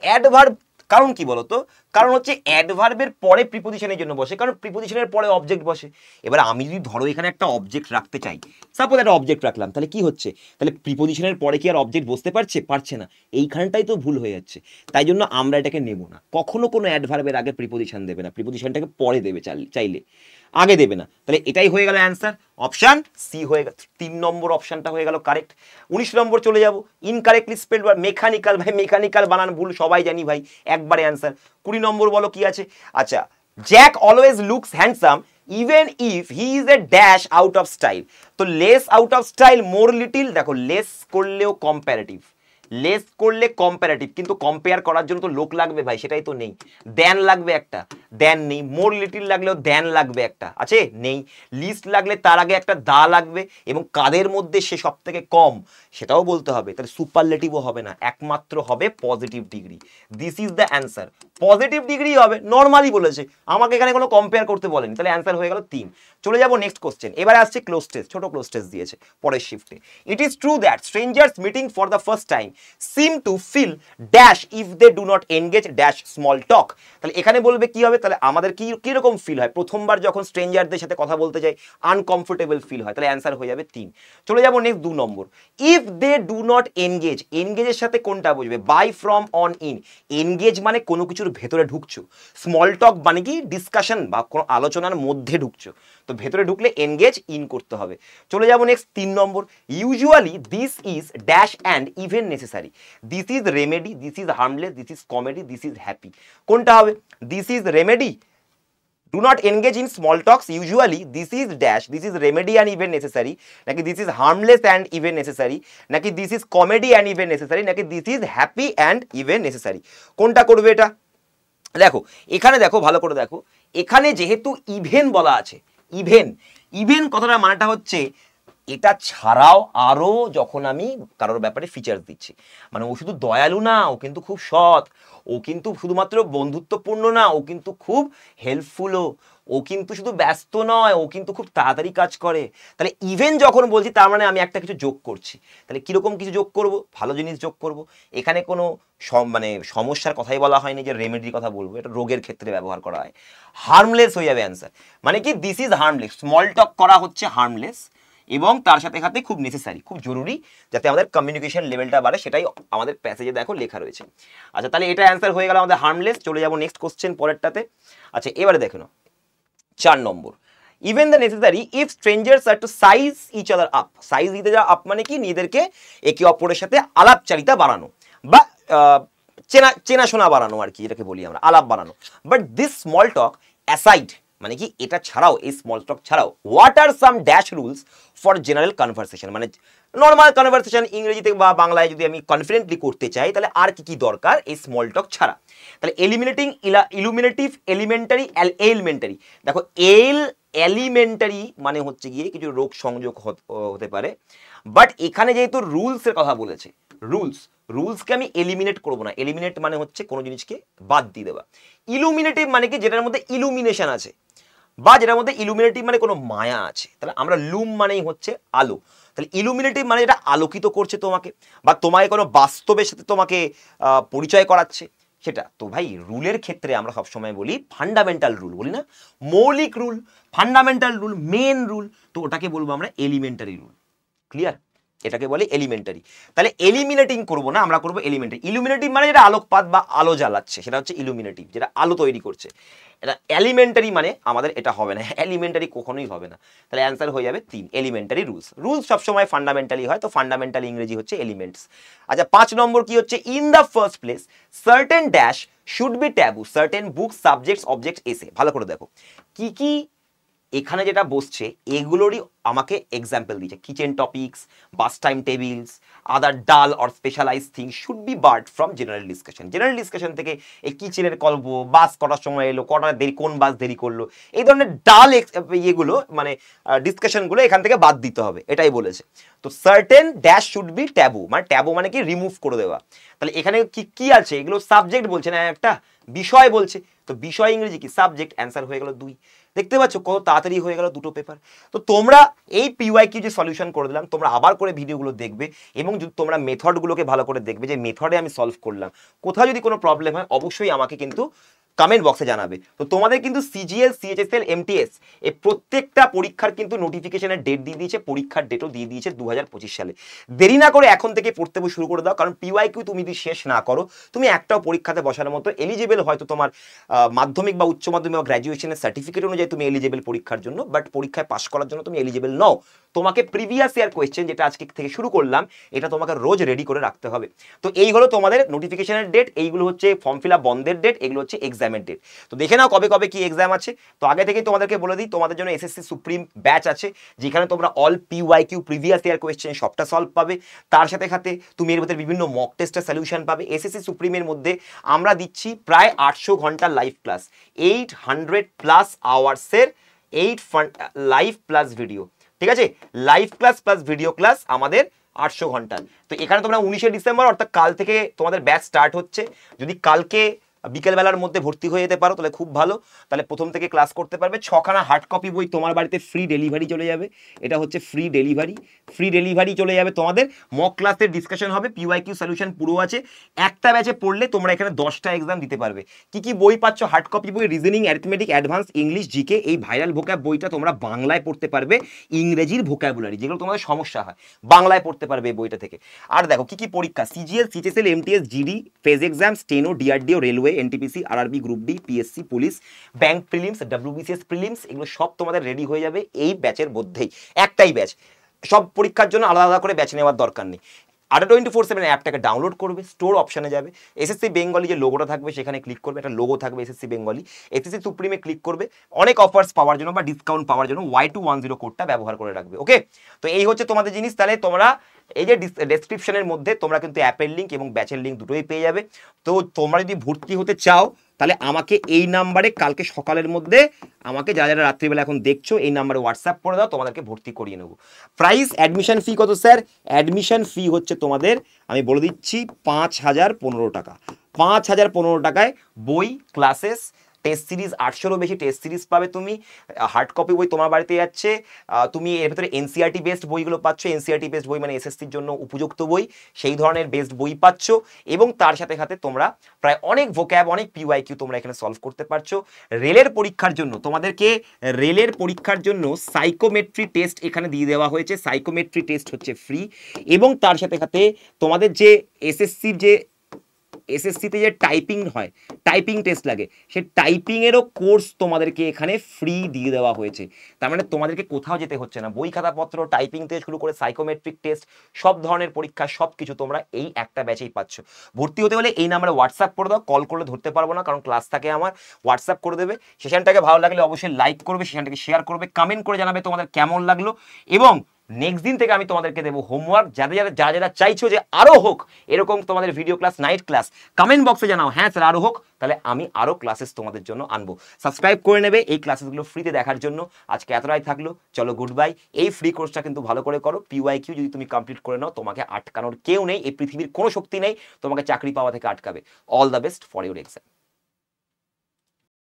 অ্যাডভার্ব কারণ কি বলতো? কারণ হচ্ছে অ্যাডভার্বের পরে প্রিপোজিশনের জন্য বসে, কারণ প্রিপোজিশনের পরে অবজেক্ট বসে। এবার আমি যদি ধরো এখানে একটা অবজেক্ট রাখতে চাই, সাপোজ একটা অবজেক্ট রাখলাম, তাহলে কি হচ্ছে? তাহলে প্রিপোজিশনের পরে কি আর অবজেক্ট বসতে পারছে? পারছে না। এইখানটাই তো ভুল হয়ে যাচ্ছে। তাই জন্য আমরা এটাকে নেব না, কখনো কোনো অ্যাডভার্বের আগে প্রিপোজিশন দেবে না, প্রিপোজিশনটাকে পরে দেবে চাইলে, আগে দেবে না। তাহলে এটাই হয়ে গেল অ্যান্সার, অপশন সি হয়ে গেল। 3 নম্বর অপশনটা হয়ে গেল কারেক্ট। 19 নম্বর চলে যাব, ইনকারেক্টলি স্পেলড বা মেকানিক্যাল। ভাই মেকানিক্যাল বানান ভুল, সবাই জানি ভাই, একবারে অ্যান্সার। 20 নম্বর বলো কি আছে? আচ্ছা, Jack always looks handsome even if he is a dash out of style. তো less out of style, more little. দেখো লেস করলেও কম্প্যারেটিভ, লেস করলে কম্প্যারেটিভ, কিন্তু কম্পেয়ার করার জন্য তো লোক লাগবে ভাই, সেটাই তো নেই। দেন লাগবে একটা, দেন নেই। মোর লিটিল লাগলেও দেন লাগবে একটা, আছে? নেই। লিস্ট লাগলে তার আগে একটা দা লাগবে, এবং কাদের মধ্যে সে সব থেকে কম সেটাও বলতে হবে। তাহলে সুপারলেটিভও হবে না, একমাত্র হবে positive degree. This is the answer, positive degree হবে, নর্মালি বলেছে, আমাকে এখানে কোনো কম্পেয়ার করতে বলেনি, তাহলে অ্যান্সার হয়ে গেল 3। চলে যাবো নেক্সট কোশ্চেন, এবারে আসছে ক্লোজ টেস্ট, ছোট ক্লোজ টেস্ট দিয়েছে পরের শিফটে। It is true that strangers meeting for the first time seem to feel dash if they do not engage dash small talk. তাহলে এখানে বলবে কি হবে, তাহলে আমাদের কিরকম ফিল হয় প্রথমবার যখন স্ট্রেঞ্জারদের সাথে কথা বলতে যাই, আনকমফোর্টেবল ফিল হয়, তাহলে অ্যান্সার হয়ে যাবে 3। চলে যাবো নেক্সট 2 নম্বর, if they do not engage, এনগেজের সাথে কোনটা বুঝবে, by from on in, engage মানে কোনো কিছুর ভেতরে ঢুকছো, স্মল টক মানে কি ডিসকাশন বা কোনো আলোচনার মধ্যে ঢুকছো, তো ভেতরে ঢুকলে এনগেজ ইন করতে হবে। চলে যাবো next 3 number, usually this is dash and even necessary, this is remedy, this is harmless, this is comedy, this is happy, কোনটা হবে, this is remedy, do not engage in small talks, usually this is dash, this is remedy and even necessary, নাকি this is harmless and even necessary, নাকি this is comedy and even necessary, নাকি this is happy and even necessary, কোনটা করবে এটা? দেখো এখানে দেখো ভালো করে দেখো, এখানে যেহেতু ইভেন বলা আছে, ইভেন, ইভেন কথাটা মানেটা হচ্ছে এটা ছাড়াও আরো যখন আমি কারোর ব্যাপারে ফিচার্স দিচ্ছি, মানে ও শুধু দয়ালু না, ও কিন্তু খুব সৎ, ও কিন্তু শুধুমাত্র বন্ধুত্বপূর্ণ না, ও কিন্তু খুব হেল্পফুলও, ও কিন্তু শুধু ব্যস্ত নয়, ও কিন্তু খুব তাড়াতাড়ি কাজ করে। তাহলে ইভেন যখন বলছি তার মানে আমি একটা কিছু যোগ করছি, তাহলে কিরকম কিছু যোগ করব, ভালো জিনিস যোগ করব। এখানে কোনো মানে সমস্যার কথাই বলা হয়নি যে রেমেডির কথা বলবো, এটা রোগের ক্ষেত্রে ব্যবহার করা হয়। হার্মলেস হয়ে যাবে অ্যান্সার, মানে কি দিস ইজ হার্মলেস, স্মল টক করা হচ্ছে হার্মলেস, এবং তার সাথে সাথে খুব নেসেসারি, খুব জরুরি, যাতে আমাদের কমিউনিকেশন লেভেলটা বাড়ে, সেটাই আমাদের প্যাসেজে দেখো লেখা রয়েছে। আচ্ছা তাহলে এটা অ্যান্সার হয়ে গেল আমাদের হার্মলেস। চলে যাবো নেক্সট কোশ্চেন পরেরটাতে। আচ্ছা এবারে দেখো 4 নম্বর, even the necessary if strangers are to size each other up, size each other up মানে কি নিজেদেরকে একে অপরের সাথে আলাপচারিতা বাড়ানো বা চেনাশোনা বাড়ানো আর কি, এটাকে বলি আমরা আলাপ বাড়ানো। But this small talk aside মানে কি এটা ছাড়াও, এই স্মল টক ছাড়াও, what are some dash rules for general conversation, মানে নর্মাল কনভারসেশন ইংরেজিতে বা বাংলায় যদি আমি কনফিডেন্টলি করতে চাই, তাহলে আর কি কি দরকার এই স্মল টক ছাড়া। তাহলে এলিমিনেটিং ইলুমিনেটিভ এলিমেন্টারি এলিমেন্টারি, দেখো এলিমেন্টারি মানে হচ্ছে গিয়ে কিছু রোগ সংযোগ হতে পারে, বাট এখানে যেহেতু রুলসের কথা বলেছে, রুলসকে আমি এলিমিনেট করবো না, এলিমিনেট মানে হচ্ছে কোনো জিনিসকে বাদ দিয়ে দেওয়া। ইলুমিনেটিভ মানে কি যেটার মধ্যে ইলুমিনেশন আছে, বা যেটার মধ্যে ইলুমিনেটিভ মানে কোনো মায়া আছে, তাহলে আমরা লুম মানেই হচ্ছে আলো, তাহলে ইলুমিনেটিভ মানে যেটা আলোকিত করছে তোমাকে, বা তোমাকে কোনো বাস্তবের সাথে তোমাকে পরিচয় করাচ্ছে সেটা। তো ভাই রুলের ক্ষেত্রে আমরা সবসময় বলি ফান্ডামেন্টাল রুল, বলি না মৌলিক rule, fundamental rule, main rule, তো ওটাকে বলবো আমরা এলিমেন্টারি রুল। ক্লিয়ার? এটাকে বলে এলিমেন্টারি। তাহলে এলিমিনেটিং করবো না, আমরা করবো এলিমেন্টারি। ইলুমিনেটিভ মানে যেটা আলোকপাত বা আলো জ্বালাচ্ছে, সেটা হচ্ছে ইলুমিনেটিভ, যেটা আলো তৈরি করছে। এটা এলিমেন্টারি মানে আমাদের এটা হবে না, এলিমেন্টারি কখনোই হবে না। তাহলে অ্যান্সার হয়ে যাবে 3, এলিমেন্টারি রুলস। রুলস সবসময় ফান্ডামেন্টালি হয়, তো ফান্ডামেন্টাল ইংরেজি হচ্ছে এলিমেন্টস। আচ্ছা 5 নম্বর কি হচ্ছে, in the first place certain dash should be taboo, certain books subjects objects এসে। ভালো করে দেখো কি কি এখানে যেটা বসছে এগুলোরই আমাকে এক্সাম্পল দিচ্ছে। Kitchen topics, bus time tables, other dull or specialize thing should be barred from general discussion. General discussion থেকে এই কিচেনের গল্প, বাস কটার সময় এলো, কটা দেরি, কোন বাস দেরি করলো, এই ধরনের ডাল ইয়েগুলো মানে ডিসকাশনগুলো এখান থেকে বাদ দিতে হবে, এটাই বলেছে। তো certain dash should be taboo, মানে ট্যাবু মানে কি রিমুভ করে দেওয়া। তাহলে এখানে কি কি আছে, এগুলো সাবজেক্ট বলছে না, একটা বিষয় বলছে, তো বিষয় ইংরেজি কি সাবজেক্ট, অ্যান্সার হয়ে গেল 2। দেখতে পাচ্ছ কত তাড়াতাড়ি হয়ে গেল দুটো পেপার। তো তোমরা এই পিওয়াইকিউ যে সলিউশন করে দিলাম, তোমরা আবার করে ভিডিওগুলো দেখবে এবং যদি তোমরা মেথডগুলোকে ভালো করে দেখবে যে মেথডে আমি সলভ করলাম, কোথাও যদি কোনো প্রবলেম হয় অবশ্যই আমাকে কিন্তু কমেন্ট বক্সে জানাবে। তো তোমাদের কিন্তু সিজিএল, সিএইচএসএল, এমটিএস এই প্রত্যেকটা পরীক্ষার কিন্তু নোটিফিকেশনের ডেট দিয়ে দিয়েছে, পরীক্ষার ডেটও দিয়ে দিয়েছে 2025 সালে। দেরি না করে এখন থেকে পড়তে শুরু করে দাও, কারণ পিওয়াইকিউ তুমি যদি শেষ না করো, তুমি একটাও পরীক্ষাতে বসানোর মতো এলিজিবল, হয়তো তোমার মাধ্যমিক বা উচ্চ মাধ্যমিক বা গ্র্যাজুয়েশনের সার্টিফিকেট অনুযায়ী তুমি এলিজিবল পরীক্ষার জন্য, বাট পরীক্ষায় পাশ করার জন্য তুমি এলিজিবল নও। তোমাকে প্রিভিয়াস ইয়ার কোয়েশ্চেন যেটা আজকে থেকে শুরু করলাম, এটা তোমাকে রোজ রেডি করে রাখতে হবে। তো এই হলো তোমাদের নোটিফিকেশনের ডেট, এইগুলো হচ্ছে ফর্ম ফিল আপ বন্ধের ডেট, এগুলো হচ্ছে এক্সামের ডেট। তো দেখে নাও কবে কবে কি এক্সাম আছে। তো আগে থেকেই তোমাদেরকে বলে দিই, তোমাদের জন্য এসএসসি সুপ্রিম ব্যাচ আছে, যেখানে তোমরা all PYQ previous year question সবটা সলভ পাবে। তার সাথে সাথে তুমি এর মধ্যে বিভিন্ন মক টেস্টের সলিউশন পাবে। এসএসসি সুপ্রিমের মধ্যে আমরা দিচ্ছি প্রায় 800 ঘন্টার live class, 800+ আওয়ার্সের 8 live plus video, ঠিক আছে, live class plus video class আমাদের 800 ঘন্টা। তো এখানে তোমরা 19শে ডিসেম্বর অর্থাৎ কাল থেকে তোমাদের ব্যাচ স্টার্ট হচ্ছে। যদি কালকে বিকেলবেলার মধ্যে ভর্তি হয়ে যেতে পারো, তাহলে খুব ভালো, তাহলে প্রথম থেকে ক্লাস করতে পারবে। 6খানা হার্ড কপি বই তোমার বাড়িতে ফ্রি ডেলিভারি চলে যাবে, এটা হচ্ছে ফ্রি ডেলিভারি চলে যাবে তোমাদের। মক ক্লাসের ডিসকাশন হবে, পিওয়াইকিউ সলিউশন পুরো আছে। একটা ব্যাচে পড়লে তোমরা এখানে 10টা এক্সাম দিতে পারবে। কি কি বই পাচ্ছ? হার্ড কপি বই reasoning, arithmetic, advance, English, GK, এই ভাইরাল ভোক্যাব বইটা তোমরা বাংলায় পড়তে পারবে। ইংরেজির ভোক্যাবুলারি যেগুলো তোমাদের সমস্যা হয় বাংলায় পড়তে পারবে এই বইটা থেকে। আর দেখো কি কি পরীক্ষা, CGL, CHSL, MTS, GD, phase exam, steno, DRDO, railway, NTPC, RRB, group D, PSC, police, bank prelims, WBCS prelims, এগুলো সব তোমাদের রেডি হয়ে যাবে এই ব্যাচের মধ্যেই। একটাই ব্যাচ, সব পরীক্ষার জন্য আলাদা আলাদা করে ব্যাচ নেওয়ার দরকার নেই। আড্ডা 24/7 অ্যাপটাকে ডাউনলোড করবে, স্টোর অপশানে যাবে, এসএসসি বেঙ্গলি যে লোগোটা থাকবে সেখানে ক্লিক করবে, একটা লোগো থাকবে এসএসসি বেঙ্গলি, এসএসসি সুপ্রিমে ক্লিক করবে, অনেক অফার্স পাওয়ার জন্য বা ডিসকাউন্ট পাওয়ার জন্য Y210 কোডটা ব্যবহার করে রাখবে। ওকে, তো এই হচ্ছে তোমাদের জিনিস। তাহলে তোমরা এই যে ডেসক্রিপশনের মধ্যে তোমরা কিন্তু অ্যাপের লিঙ্ক এবং ব্যাচের লিঙ্ক দুটোই পেয়ে যাবে। তো তোমরা যদি ভর্তি হতে চাও তাহলে আমাকে এই নাম্বারে কালকে সকালের মধ্যে আমাকে যারা যারা রাত্রিবেলা এখন দেখছো এই নাম্বারে হোয়াটসঅ্যাপ করে দাও, তোমাদেরকে ভর্তি করিয়ে নেবো। প্রাইস অ্যাডমিশন ফি কত স্যার? অ্যাডমিশন ফি হচ্ছে তোমাদের, আমি বলে দিচ্ছি, 5015 টাকা। 5015 টাকায় বই, ক্লাসেস, টেস্ট সিরিজ 800-রও বেশি টেস্ট সিরিজ পাবে তুমি। হার্ড কপি বই তোমার বাড়িতে যাচ্ছে। তুমি এর ভেতরে এনসিআরটি বেসড বইগুলো পাচ্ছ। এনসিআরটি বেসড বই মানে এসএসসির জন্য উপযুক্ত বই, সেই ধরনের বেসড বই পাচ্ছ। এবং তার সাথে সাথে তোমরা প্রায় অনেক ভোক্যাব, অনেক পিওয়াইকিউ তোমরা এখানে সলভ করতে পারছো। রেলের পরীক্ষার জন্য তোমাদেরকে সাইকোমেট্রি টেস্ট এখানে দিয়ে দেওয়া হয়েছে। সাইকোমেট্রি টেস্ট হচ্ছে ফ্রি, এবং তার সাথে সাথে তোমাদের যে এসএসসিতে যে টাইপিং হয়, টাইপিং টেস্ট লাগে, সে টাইপিংয়েরও কোর্স তোমাদেরকে এখানে ফ্রি দিয়ে দেওয়া হয়েছে। তার মানে তোমাদেরকে কোথাও যেতে হচ্ছে না। বই খাতাপত্র, টাইপিং থেকে শুরু করে সাইকোমেট্রিক টেস্ট, সব ধরনের পরীক্ষা, সব কিছু তোমরা এই একটা ব্যাচেই পাচ্ছ। ভর্তি হতে হলে এই নাম্বারে হোয়াটসঅ্যাপ করে দাও, কল করলে ধরতে পারবো না কারণ ক্লাস থাকে আমার। হোয়াটসঅ্যাপ করে দেবে। সেশনটাকে ভালো লাগলে অবশ্যই লাইক করবে, সেশনটাকে শেয়ার করবে, কমেন্ট করে জানাবে তোমাদের কেমন লাগলো। এবং নেক্সট দিন থেকে আমি তোমাদেরকে দেবো হোমওয়ার্ক। যারা চাইছো যে আরও হোক এরকম তোমাদের video class, night class, comment বক্সে জানাও হ্যাঁ স্যার আরও হোক, তাহলে আমি আরও ক্লাসেস তোমাদের জন্য আনবো। সাবস্ক্রাইব করে নেবে এই ক্লাসেসগুলো ফ্রিতে দেখার জন্য। আজকে এতটাই থাকলো, চলো গুড বাই। এই ফ্রি কোর্সটা কিন্তু ভালো করে করো। পিওয়াইকিউ যদি তুমি কমপ্লিট করে নাও, তোমাকে আটকানোর কেউ নেই, এই পৃথিবীর কোনো শক্তি নেই তোমাকে চাকরি পাওয়া থেকে আটকাবে। All the best for your exam.